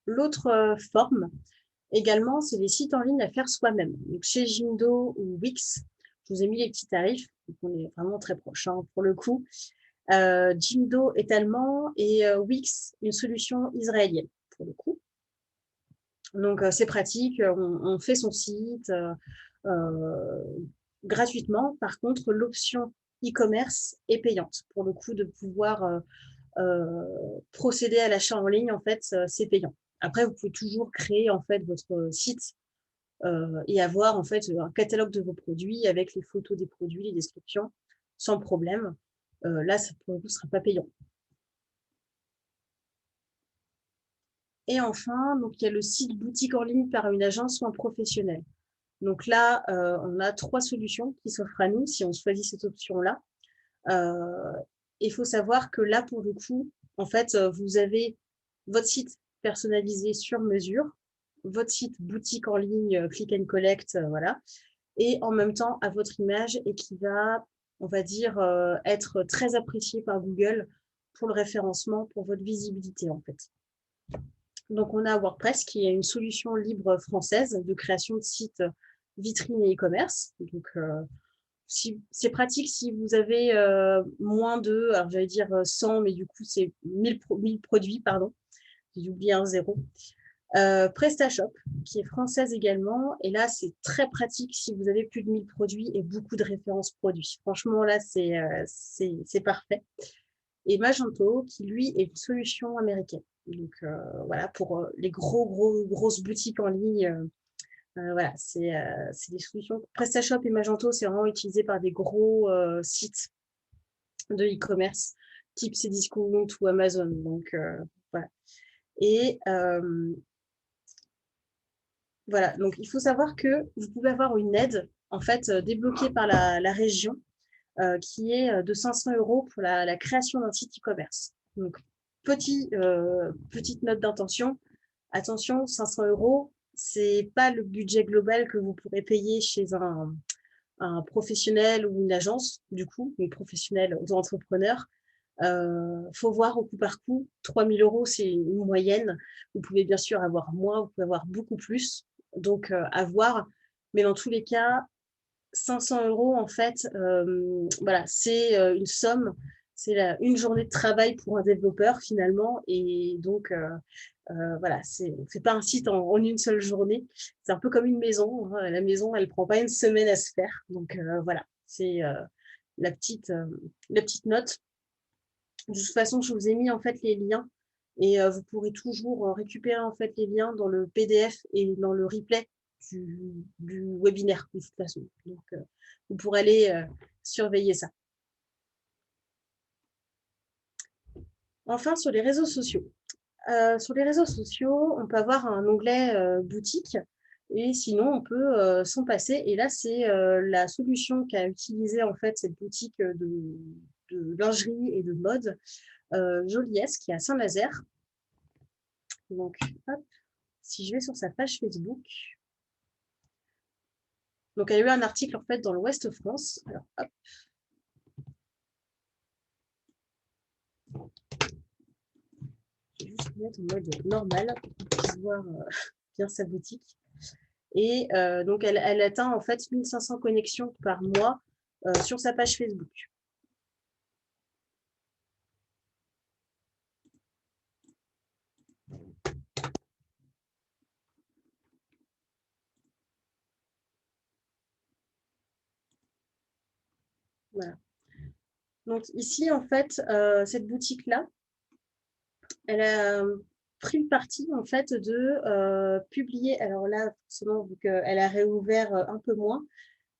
L'autre forme, également, c'est les sites en ligne à faire soi-même. Donc, chez Jimdo ou Wix, je vous ai mis les petits tarifs. Donc on est vraiment très proches pour le coup. Jimdo est allemand et Wix, une solution israélienne pour le coup. Donc, c'est pratique. On fait son site gratuitement. Par contre, l'option e-commerce est payante. Pour le coup, de pouvoir procéder à l'achat en ligne, en fait, c'est payant. Après, vous pouvez toujours créer en fait votre site et avoir en fait un catalogue de vos produits avec les photos des produits, les descriptions, sans problème. Là, ça pour le coup ne sera pas payant. Et enfin, donc, il y a le site boutique en ligne par une agence ou un professionnel. Donc là, on a 3 solutions qui s'offrent à nous si on choisit cette option-là. Il faut savoir que là, pour le coup, en fait, vous avez votre site personnalisé sur mesure, votre site boutique en ligne, click and collect, voilà, et en même temps à votre image et qui va, on va dire, être très apprécié par Google pour le référencement, pour votre visibilité en fait. Donc, on a WordPress qui est une solution libre française de création de sites vitrines et e-commerce. Donc, c'est pratique si vous avez moins de, alors j'allais dire 100, mais du coup, c'est 1000 produits, pardon. J'ai oublié un 0. PrestaShop, qui est française également. Et là, c'est très pratique si vous avez plus de 1000 produits et beaucoup de références produits. Franchement, là, c'est parfait. Et Magento, qui lui est une solution américaine. Donc voilà, pour les grosses boutiques en ligne, voilà, c'est des solutions. PrestaShop et Magento, c'est vraiment utilisé par des gros sites de e-commerce, type Cdiscount ou Amazon. Donc voilà. Et voilà, donc il faut savoir que vous pouvez avoir une aide en fait débloquée par la région qui est de 500 € pour la création d'un site e-commerce. Donc, petite note d'intention. Attention, 500 €, ce n'est pas le budget global que vous pourrez payer chez un professionnel ou une agence, du coup, un professionnel auto-entrepreneur. Faut voir au coup par coup. 3 000 €, c'est une moyenne. Vous pouvez bien sûr avoir moins, vous pouvez avoir beaucoup plus. Donc, à voir. Mais dans tous les cas, 500 € en fait, voilà, c'est une somme une journée de travail pour un développeur finalement. Et donc, voilà, on ne fait pas un site en une seule journée. C'est un peu comme une maison, hein. La maison, elle ne prend pas une semaine à se faire. Donc, voilà, c'est la petite note. De toute façon, je vous ai mis en fait les liens et vous pourrez toujours récupérer en fait les liens dans le PDF et dans le replay du webinaire de toute façon. Donc, vous pourrez aller surveiller ça. Enfin, sur les réseaux sociaux. Sur les réseaux sociaux, on peut avoir un onglet boutique et sinon, on peut s'en passer. Et là, c'est la solution qu'a utilisée en fait cette boutique de lingerie et de mode, Jolies, qui est à Saint-Nazaire. Donc, hop, si je vais sur sa page Facebook. Donc, elle a eu un article en fait dans l'Ouest France. Alors, hop. Je vais juste mettre en mode normal pour qu'on puisse voir bien sa boutique. Et donc, elle atteint en fait 1500 connexions par mois sur sa page Facebook. Voilà. Donc ici, en fait, cette boutique-là, elle a pris le parti en fait de publier. Alors là, forcément, vu qu'elle a réouvert un peu moins,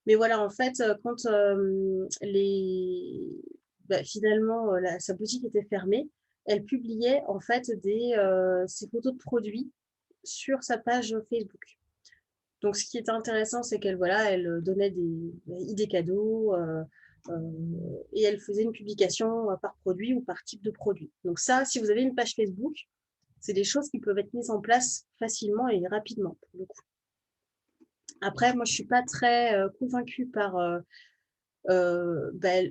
mais voilà, en fait, quand finalement sa boutique était fermée, elle publiait en fait ses photos de produits sur sa page Facebook. Donc, ce qui était intéressant, c'est qu'elle elle donnait des idées cadeaux et elle faisait une publication par produit ou par type de produit. Donc ça, si vous avez une page Facebook, c'est des choses qui peuvent être mises en place facilement et rapidement, pour le coup. Après, moi, je ne suis pas très convaincue par la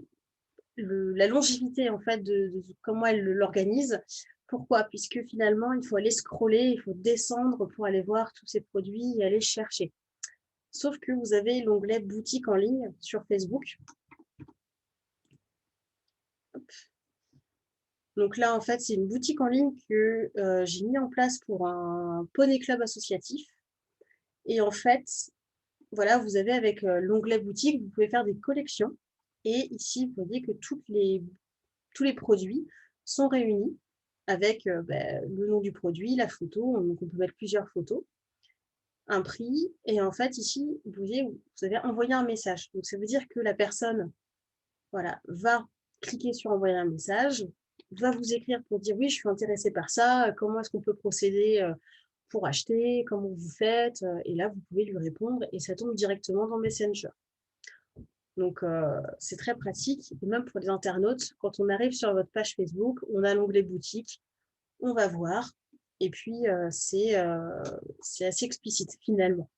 longévité en fait, de comment elle l'organise. Pourquoi? Puisque finalement, il faut aller scroller, il faut descendre pour aller voir tous ces produits et aller chercher. Sauf que vous avez l'onglet boutique en ligne sur Facebook. Hop. Donc là, en fait, c'est une boutique en ligne que j'ai mis en place pour un poney club associatif. Et en fait, voilà, vous avez avec l'onglet boutique, vous pouvez faire des collections. Et ici, vous voyez que tous les produits sont réunis avec le nom du produit, la photo. Donc, on peut mettre plusieurs photos, un prix. Et en fait, ici, vous voyez, vous avez envoyé un message. Donc, ça veut dire que la personne va cliquer sur envoyer un message, va vous écrire pour dire oui, je suis intéressée par ça, comment est-ce qu'on peut procéder pour acheter, comment vous faites, et là, vous pouvez lui répondre et ça tombe directement dans Messenger. Donc, c'est très pratique, et même pour les internautes, quand on arrive sur votre page Facebook, on a l'onglet boutique, on va voir, et puis c'est assez explicite finalement.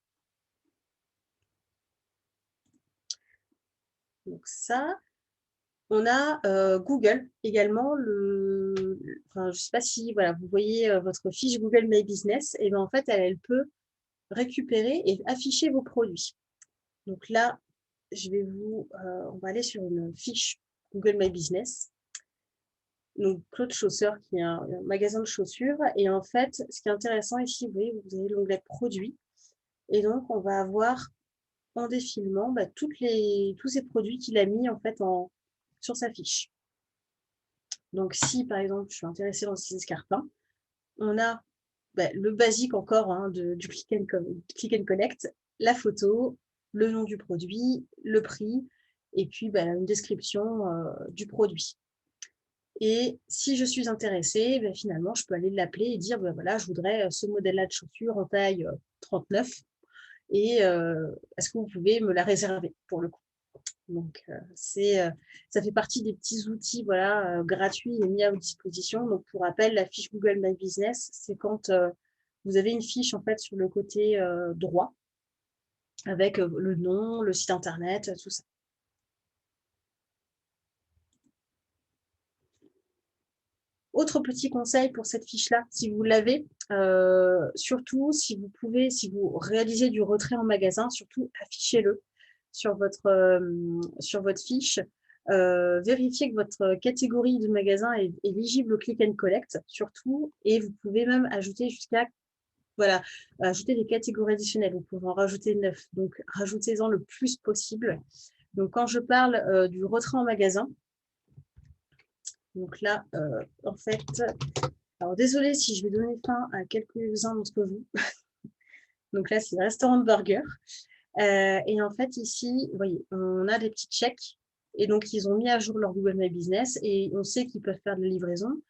Donc ça, on a Google également. Je ne sais pas si vous voyez votre fiche Google My Business. Et bien en fait, elle peut récupérer et afficher vos produits. Donc là, on va aller sur une fiche Google My Business. Donc Claude Chausseur, qui est un magasin de chaussures. Et en fait, ce qui est intéressant ici, vous voyez, vous avez l'onglet produits. Et donc, on va avoir en défilement tous ces produits qu'il a mis en fait sur sa fiche. Donc, si par exemple, je suis intéressée dans ces escarpins, on a le basique encore du click and collect, la photo, le nom du produit, le prix, et puis une description du produit. Et si je suis intéressée, finalement, je peux aller l'appeler et dire, voilà, je voudrais ce modèle-là de chaussure en taille 39, et est-ce que vous pouvez me la réserver pour le coup? Donc, ça fait partie des petits outils gratuits et mis à votre disposition. Donc, pour rappel, la fiche Google My Business, c'est quand vous avez une fiche en fait sur le côté droit avec le nom, le site internet, tout ça. Autre petit conseil pour cette fiche-là, si vous l'avez, surtout si vous réalisez du retrait en magasin, surtout affichez-le sur votre fiche. Vérifiez que votre catégorie de magasin est éligible au click and collect, surtout, et vous pouvez même ajouter jusqu'à, voilà, ajouter des catégories additionnelles. Vous pouvez en rajouter 9, donc rajoutez-en le plus possible. Donc, quand je parle du retrait en magasin, donc là, en fait, alors désolé si je vais donner faim à quelques-uns d'entre vous. Donc là, c'est le restaurant de burger. Et en fait, ici, vous voyez, on a des petits chèques. Et donc, ils ont mis à jour leur Google My Business et on sait qu'ils peuvent faire de la livraison,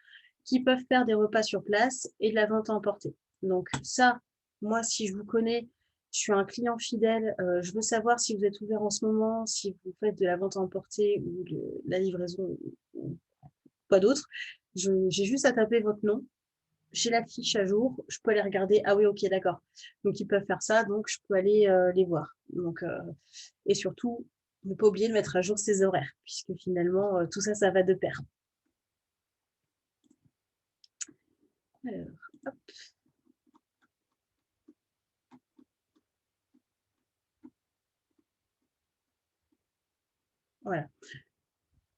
qu'ils peuvent faire des repas sur place et de la vente à emporter. Donc ça, moi, si je vous connais, je suis un client fidèle, je veux savoir si vous êtes ouvert en ce moment, si vous faites de la vente à emporter ou de la livraison ou quoi d'autre. J'ai juste à taper votre nom. J'ai la fiche à jour, je peux aller regarder. Ah oui, ok, d'accord. Donc, ils peuvent faire ça, donc je peux aller les voir. Donc, et surtout, ne pas oublier de mettre à jour ses horaires, puisque finalement, tout ça, ça va de pair. Alors, hop. Voilà.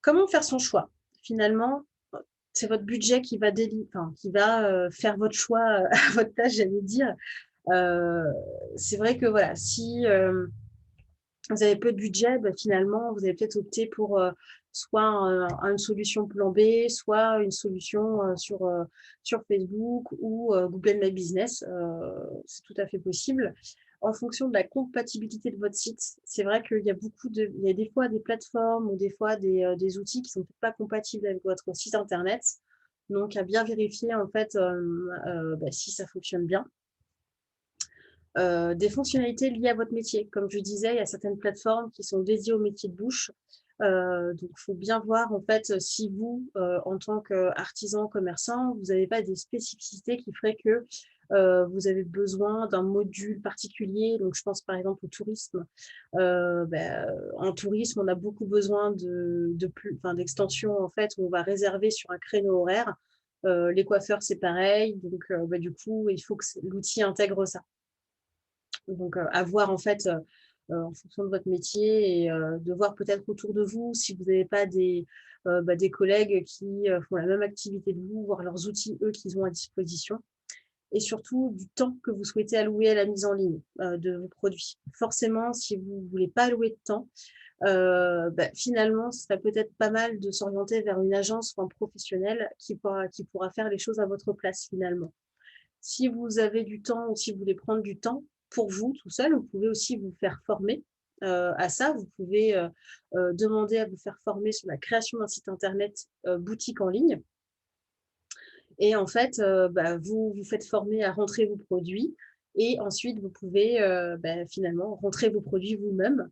Comment faire son choix? Finalement, c'est votre budget qui va, faire votre choix à votre place, j'allais dire. C'est vrai que voilà, si vous avez peu de budget, bah, finalement, vous allez peut-être opter pour soit une solution plan B, soit une solution sur Facebook ou Google My Business. C'est tout à fait possible. En fonction de la compatibilité de votre site, c'est vrai qu'il y a il y a des fois des plateformes ou des fois des outils qui ne sont peut-être pas compatibles avec votre site internet. Donc, à bien vérifier en fait si ça fonctionne bien. Des fonctionnalités liées à votre métier. Comme je disais, il y a certaines plateformes qui sont dédiées au métier de bouche. Donc, il faut bien voir en fait si vous, en tant qu'artisan, commerçant, vous n'avez pas des spécificités qui feraient que vous avez besoin d'un module particulier. Donc, je pense par exemple au tourisme. En tourisme, on a beaucoup besoin d'extensions en fait, où on va réserver sur un créneau horaire. Les coiffeurs, c'est pareil. Donc, du coup, il faut que l'outil intègre ça. Donc, à voir en fait en fonction de votre métier et de voir peut-être autour de vous si vous n'avez pas des collègues qui font la même activité que vous, voir leurs outils, eux, qu'ils ont à disposition. Et surtout, du temps que vous souhaitez allouer à la mise en ligne de vos produits. Forcément, si vous ne voulez pas allouer de temps, finalement, ce serait peut-être pas mal de s'orienter vers une agence ou un professionnel qui pourra faire les choses à votre place finalement. Si vous avez du temps ou si vous voulez prendre du temps pour vous tout seul, vous pouvez aussi vous faire former à ça. Vous pouvez demander à vous faire former sur la création d'un site internet boutique en ligne. Et en fait, vous vous faites former à rentrer vos produits et ensuite vous pouvez finalement rentrer vos produits vous-même.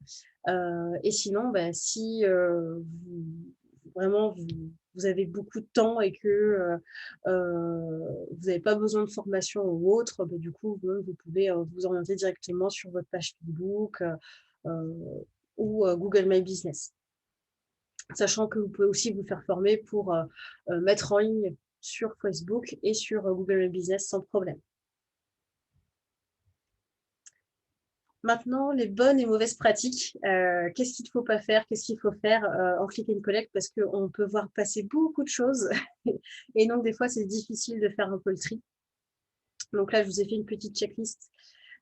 Et sinon, si vraiment vous avez beaucoup de temps et que vous n'avez pas besoin de formation ou autre, du coup, vous pouvez vous orienter directement sur votre page Facebook ou Google My Business. Sachant que vous pouvez aussi vous faire former pour mettre en ligne sur Facebook et sur Google My Business sans problème. Maintenant, les bonnes et mauvaises pratiques. Qu'est-ce qu'il ne faut pas faire? Qu'est-ce qu'il faut faire en click and collect? Parce qu'on peut voir passer beaucoup de choses. Et donc, des fois, c'est difficile de faire un peu le tri. Donc là, je vous ai fait une petite checklist.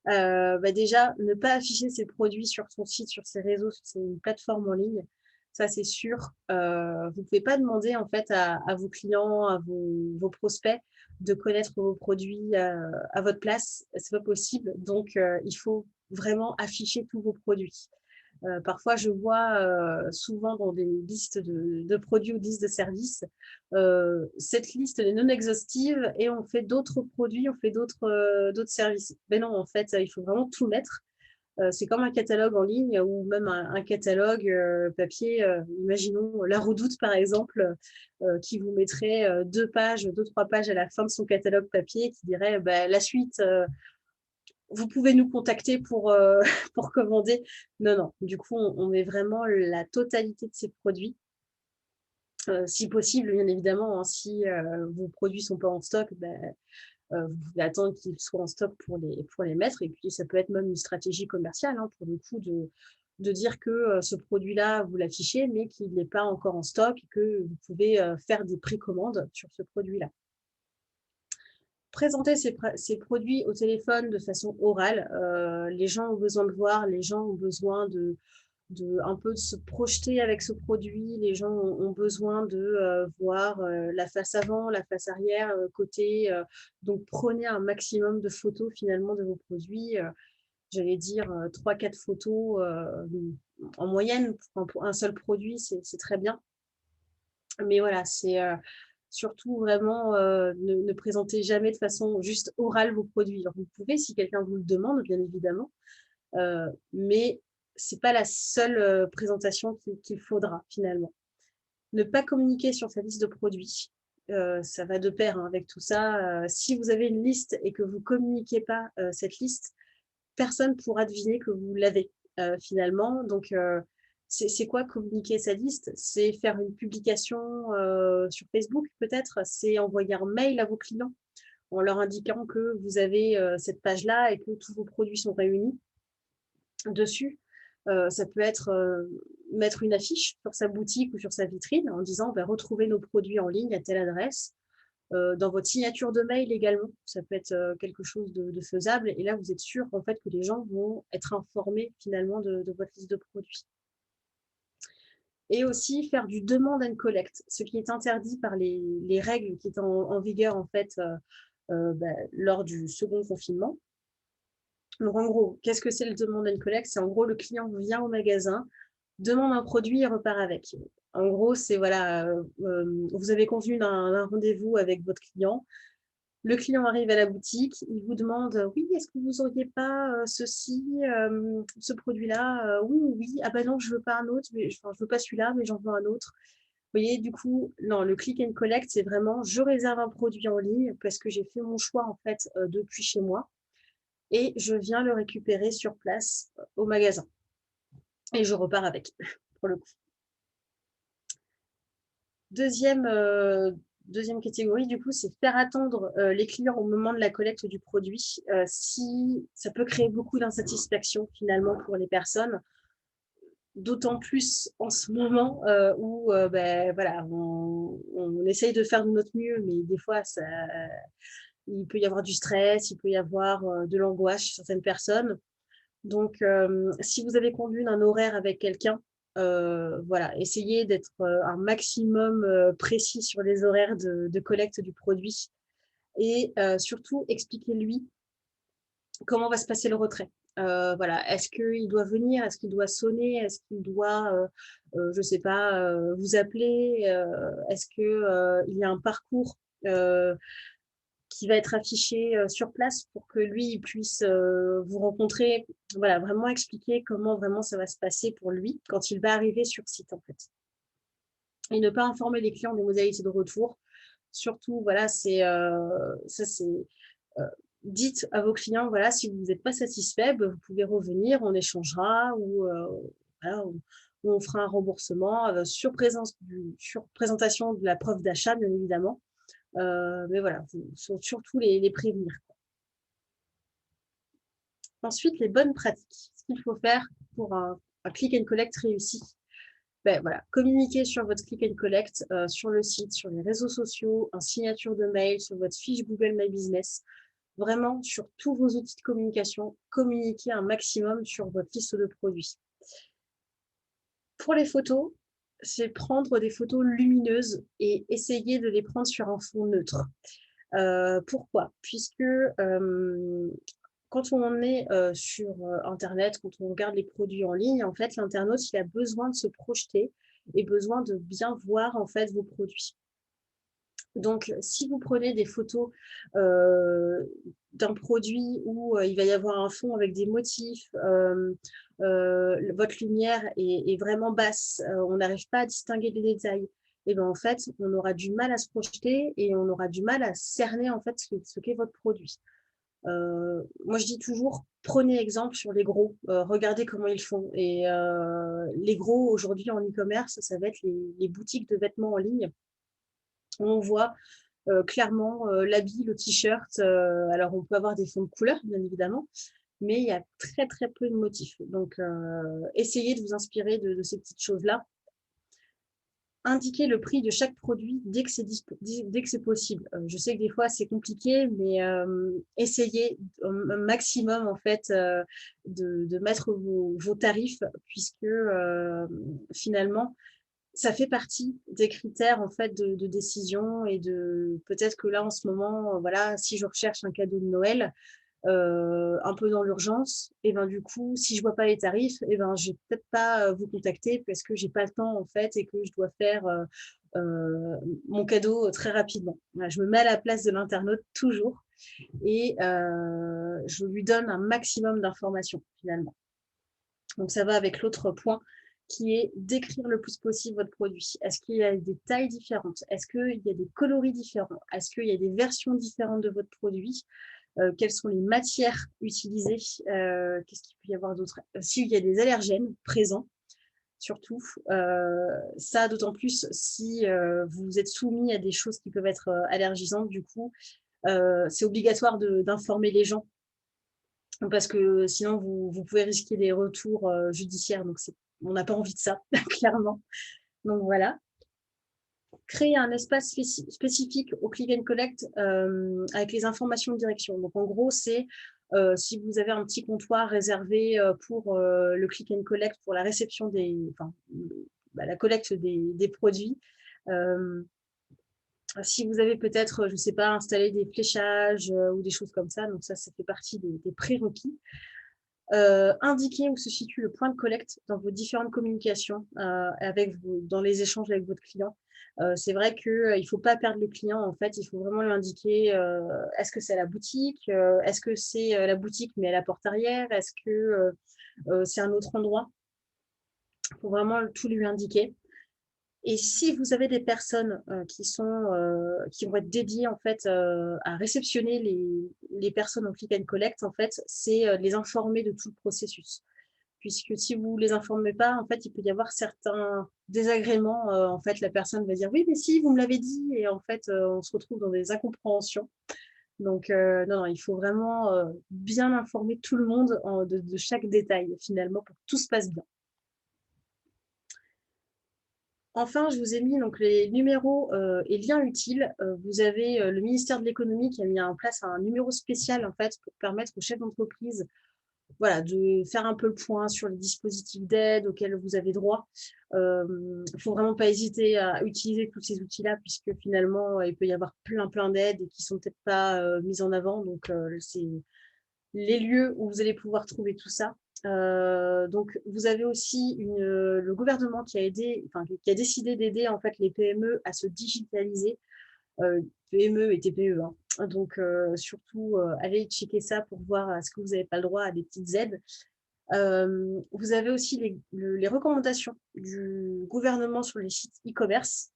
Déjà, ne pas afficher ses produits sur son site, sur ses réseaux, sur ses plateformes en ligne. Ça, c'est sûr. Vous ne pouvez pas demander en fait à vos clients, à vos prospects de connaître vos produits à votre place. Ce n'est pas possible. Donc, il faut vraiment afficher tous vos produits. Parfois, je vois souvent dans des listes de produits ou de listes de services, cette liste est non exhaustive et on fait d'autres produits, on fait d'autres services. Mais non, en fait, il faut vraiment tout mettre. C'est comme un catalogue en ligne ou même un catalogue papier. Imaginons La Redoute, par exemple, qui vous mettrait 2-3 pages à la fin de son catalogue papier qui dirait la suite. Vous pouvez nous contacter pour commander. Non. Du coup, on met vraiment la totalité de ces produits. Si possible, bien évidemment, hein, si vos produits ne sont pas en stock, vous pouvez attendre qu'ils soient en stock pour les mettre. Et puis, ça peut être même une stratégie commerciale, hein, pour le coup, de dire que ce produit-là, vous l'affichez, mais qu'il n'est pas encore en stock et que vous pouvez faire des précommandes sur ce produit-là. Présenter ces produits au téléphone de façon orale. Les gens ont besoin de voir, les gens ont besoin un peu de se projeter avec ce produit, les gens ont besoin de voir la face avant, la face arrière, côté. Donc, prenez un maximum de photos finalement de vos produits. J'allais dire 3-4 photos en moyenne pour un seul produit, c'est très bien. Mais voilà, c'est surtout vraiment ne présentez jamais de façon juste orale vos produits. Alors, vous pouvez si quelqu'un vous le demande, bien évidemment, mais ce n'est pas la seule présentation qu'il faudra finalement. Ne pas communiquer sur sa liste de produits, ça va de pair avec tout ça. Si vous avez une liste et que vous ne communiquez pas cette liste, personne ne pourra deviner que vous l'avez finalement. Donc, c'est quoi communiquer sa liste? C'est faire une publication sur Facebook peut-être, c'est envoyer un mail à vos clients en leur indiquant que vous avez cette page-là et que tous vos produits sont réunis dessus. Ça peut être mettre une affiche sur sa boutique ou sur sa vitrine en disant retrouvez nos produits en ligne à telle adresse. Dans votre signature de mail également, ça peut être quelque chose de faisable. Et là, vous êtes sûr en fait que les gens vont être informés finalement de votre liste de produits. Et aussi faire du demand and collect, ce qui est interdit par les règles qui étaient en vigueur en fait lors du second confinement. Donc en gros, qu'est-ce que c'est le demand and collect? C'est en gros le client vient au magasin, demande un produit et repart avec. En gros, c'est voilà, vous avez convenu d'un rendez-vous avec votre client. Le client arrive à la boutique, il vous demande « Oui, est-ce que vous n'auriez pas ceci, ce produit-là Oui, oui. Ah ben non, je ne veux pas un autre, mais, enfin, je ne veux pas celui-là, mais j'en veux un autre. » Vous voyez, du coup, non, le click and collect, c'est vraiment « Je réserve un produit en ligne parce que j'ai fait mon choix en fait depuis chez moi et je viens le récupérer sur place au magasin. Et je repars avec, pour le coup. » Deuxième catégorie, du coup, c'est faire attendre les clients au moment de la collecte du produit. Si ça peut créer beaucoup d'insatisfaction finalement pour les personnes, d'autant plus en ce moment où voilà, on essaye de faire de notre mieux, mais des fois, il peut y avoir du stress, il peut y avoir de l'angoisse chez certaines personnes. Donc, si vous avez convenu d'un horaire avec quelqu'un, voilà, essayez d'être un maximum précis sur les horaires de collecte du produit et surtout expliquez-lui comment va se passer le retrait. Voilà, est-ce qu'il doit venir, est-ce qu'il doit sonner, est-ce qu'il doit, je ne sais pas, vous appeler, est-ce qu'il y a un parcours qui va être affiché sur place pour que lui il puisse vous rencontrer. Voilà, vraiment expliquer comment vraiment ça va se passer pour lui quand il va arriver sur site en fait. Et ne pas informer les clients des modalités de retour. Surtout, voilà, dites à vos clients, voilà, si vous n'êtes pas satisfait, vous pouvez revenir, on échangera ou voilà, on fera un remboursement sur présentation de la preuve d'achat, bien évidemment. Mais voilà, il faut surtout les prévenir. Ensuite, les bonnes pratiques. Ce qu'il faut faire pour un click and collect réussi. Voilà, communiquer sur votre click and collect, sur le site, sur les réseaux sociaux, en signature de mail, sur votre fiche Google My Business. Vraiment, sur tous vos outils de communication, communiquez un maximum sur votre liste de produits. Pour les photos, c'est prendre des photos lumineuses et essayer de les prendre sur un fond neutre. Pourquoi? Puisque quand on est sur Internet, quand on regarde les produits en ligne, en fait, l'internaute, il a besoin de se projeter et besoin de bien voir en fait vos produits. Donc, si vous prenez des photos d'un produit où il va y avoir un fond avec des motifs, votre lumière est vraiment basse, on n'arrive pas à distinguer les détails, et bien en fait, on aura du mal à se projeter et on aura du mal à cerner en fait ce qu'est votre produit. Moi, je dis toujours, prenez exemple sur les gros, regardez comment ils font. Et les gros, aujourd'hui, en e-commerce, ça va être les boutiques de vêtements en ligne. On voit clairement l'habit, le t-shirt. Alors, on peut avoir des fonds de couleur, bien évidemment, mais il y a très, très peu de motifs. Donc, essayez de vous inspirer de ces petites choses-là. Indiquer le prix de chaque produit dès que c'est possible. Je sais que des fois, c'est compliqué, mais essayez au maximum, en fait, de mettre vos tarifs, puisque finalement, ça fait partie des critères, en fait, de décision et peut-être que là, en ce moment, voilà, si je recherche un cadeau de Noël, un peu dans l'urgence, et ben du coup, si je vois pas les tarifs, et ben je vais peut-être pas vous contacter parce que j'ai pas le temps en fait et que je dois faire mon cadeau très rapidement. Voilà, je me mets à la place de l'internaute toujours et je lui donne un maximum d'informations finalement. Donc ça va avec l'autre point qui est décrire le plus possible votre produit. Est-ce qu'il y a des tailles différentes? Est-ce qu'il y a des coloris différents? Est-ce qu'il y a des versions différentes de votre produit? Quelles sont les matières utilisées, qu'est-ce qu'il peut y avoir d'autre? S'il y a des allergènes présents, surtout, ça d'autant plus si vous êtes soumis à des choses qui peuvent être allergisantes, du coup, c'est obligatoire d'informer les gens parce que sinon vous pouvez risquer des retours judiciaires, donc on n'a pas envie de ça, clairement. Donc voilà. Créer un espace spécifique au click and collect avec les informations de direction. Donc, en gros, c'est si vous avez un petit comptoir réservé pour le click and collect, pour la réception la collecte des produits. Si vous avez peut-être, je ne sais pas, installé des fléchages ou des choses comme ça, donc ça fait partie des prérequis. Indiquer où se situe le point de collecte dans vos différentes communications dans les échanges avec votre client. C'est vrai qu'il ne faut pas perdre le client, en fait, il faut vraiment lui indiquer est-ce que c'est à la boutique, est-ce que c'est la boutique mais à la porte arrière, est-ce que c'est un autre endroit. Il faut vraiment tout lui indiquer. Et si vous avez des personnes qui vont être dédiées en fait à réceptionner les personnes en click and collect, en fait, c'est les informer de tout le processus. Puisque si vous ne les informez pas, en fait, il peut y avoir certains désagréments. En fait, la personne va dire oui, mais si, vous me l'avez dit, et en fait, on se retrouve dans des incompréhensions. Donc, non, il faut vraiment bien informer tout le monde de chaque détail, finalement, pour que tout se passe bien. Enfin, je vous ai mis donc les numéros et liens utiles. Vous avez le ministère de l'économie qui a mis en place un numéro spécial en fait pour permettre aux chefs d'entreprise de faire un peu le point sur les dispositifs d'aide auxquels vous avez droit. Il ne faut vraiment pas hésiter à utiliser tous ces outils-là puisque finalement, il peut y avoir plein d'aides et qui ne sont peut-être pas mises en avant. Donc, c'est les lieux où vous allez pouvoir trouver tout ça. Donc, vous avez aussi le gouvernement qui a décidé d'aider en fait les PME à se digitaliser, PME et TPE. Hein. Donc, surtout, allez checker ça pour voir est-ce que vous n'avez pas le droit à des petites aides. Vous avez aussi les recommandations du gouvernement sur les sites e-commerce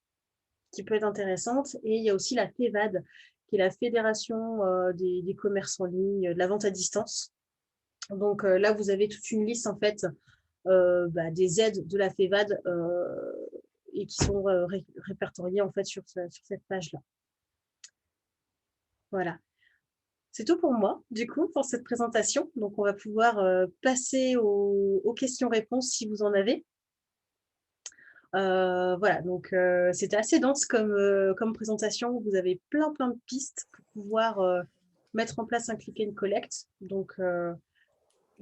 qui peut être intéressante. Et il y a aussi la FEVAD, qui est la Fédération des commerces en ligne, de la vente à distance. Donc là, vous avez toute une liste en fait des aides de la FEVAD et qui sont répertoriées en fait sur cette page-là. Voilà. C'est tout pour moi, du coup, pour cette présentation. Donc, on va pouvoir passer aux questions-réponses si vous en avez. Voilà, donc c'était assez dense comme présentation. Vous avez plein de pistes pour pouvoir mettre en place un click and collect. Donc,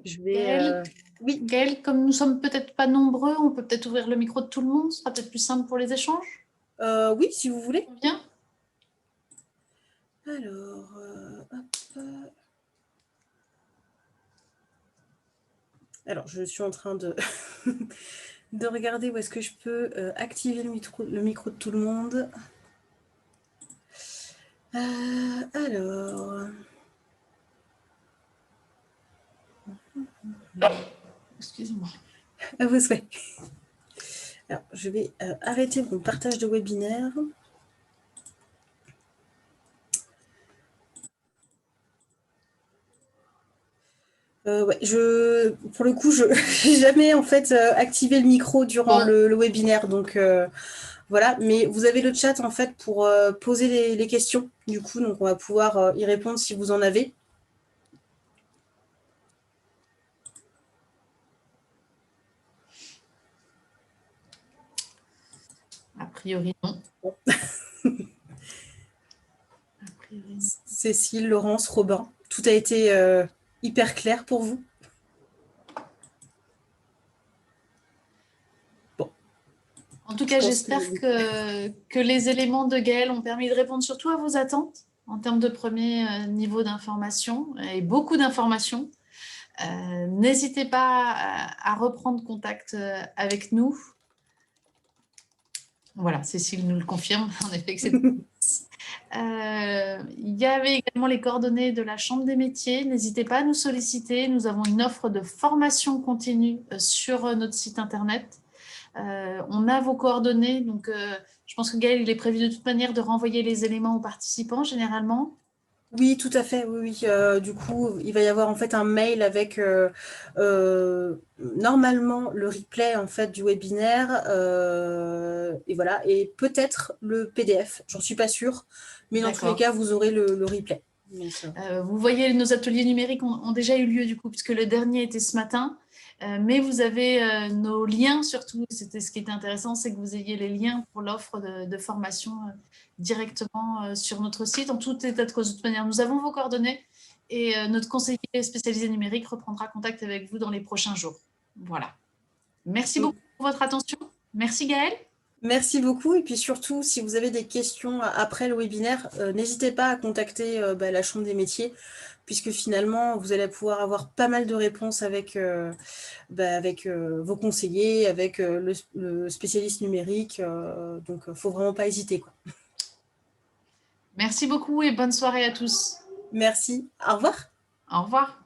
je vais… Oui. Gaëlle, comme nous sommes peut-être pas nombreux, on peut peut-être ouvrir le micro de tout le monde. Ce sera peut-être plus simple pour les échanges. Oui, si vous voulez. Bien. Alors, hop. Alors, je suis en train de, de regarder où est-ce que je peux activer le micro de tout le monde. Alors… Excusez-moi. À vos souhaits. Alors, je vais arrêter mon partage de webinaire. Ouais, pour le coup, je n'ai jamais en fait activé le micro durant le webinaire, donc voilà. Mais vous avez le chat en fait pour poser les questions, du coup, donc on va pouvoir y répondre si vous en avez. priori, non. Bon. A priori, non. Cécile, Laurence, Robin, tout a été hyper clair pour vous? En tout cas, pense j'espère que- que les éléments de Gaëlle ont permis de répondre surtout à vos attentes en termes de premier niveau d'information et beaucoup d'informations. N'hésitez pas à reprendre contact avec nous. Voilà, Cécile nous le confirme, en effet, que c'est... Il y avait également les coordonnées de la Chambre des métiers. N'hésitez pas à nous solliciter. Nous avons une offre de formation continue sur notre site internet. On a vos coordonnées, donc je pense que Gaël, il est prévu de toute manière de renvoyer les éléments aux participants généralement. Oui, tout à fait, oui. Du coup, il va y avoir en fait un mail avec normalement le replay en fait du webinaire et voilà, et peut-être le PDF. J'en suis pas sûre, mais dans tous les cas, vous aurez le replay. Donc, vous voyez, nos ateliers numériques ont déjà eu lieu du coup, puisque le dernier était ce matin. Mais vous avez nos liens surtout. C'était ce qui était intéressant, c'est que vous ayez les liens pour l'offre de formation directement sur notre site. En tout état de cause, de toute manière, nous avons vos coordonnées et notre conseiller spécialisé numérique reprendra contact avec vous dans les prochains jours. Voilà. Merci beaucoup pour votre attention. Merci Gaëlle. Merci beaucoup. Et puis surtout, si vous avez des questions après le webinaire, n'hésitez pas à contacter la Chambre des métiers, puisque finalement, vous allez pouvoir avoir pas mal de réponses avec vos conseillers, avec le spécialiste numérique. Donc, il ne faut vraiment pas hésiter, quoi. Merci beaucoup et bonne soirée à tous. Merci. Au revoir. Au revoir.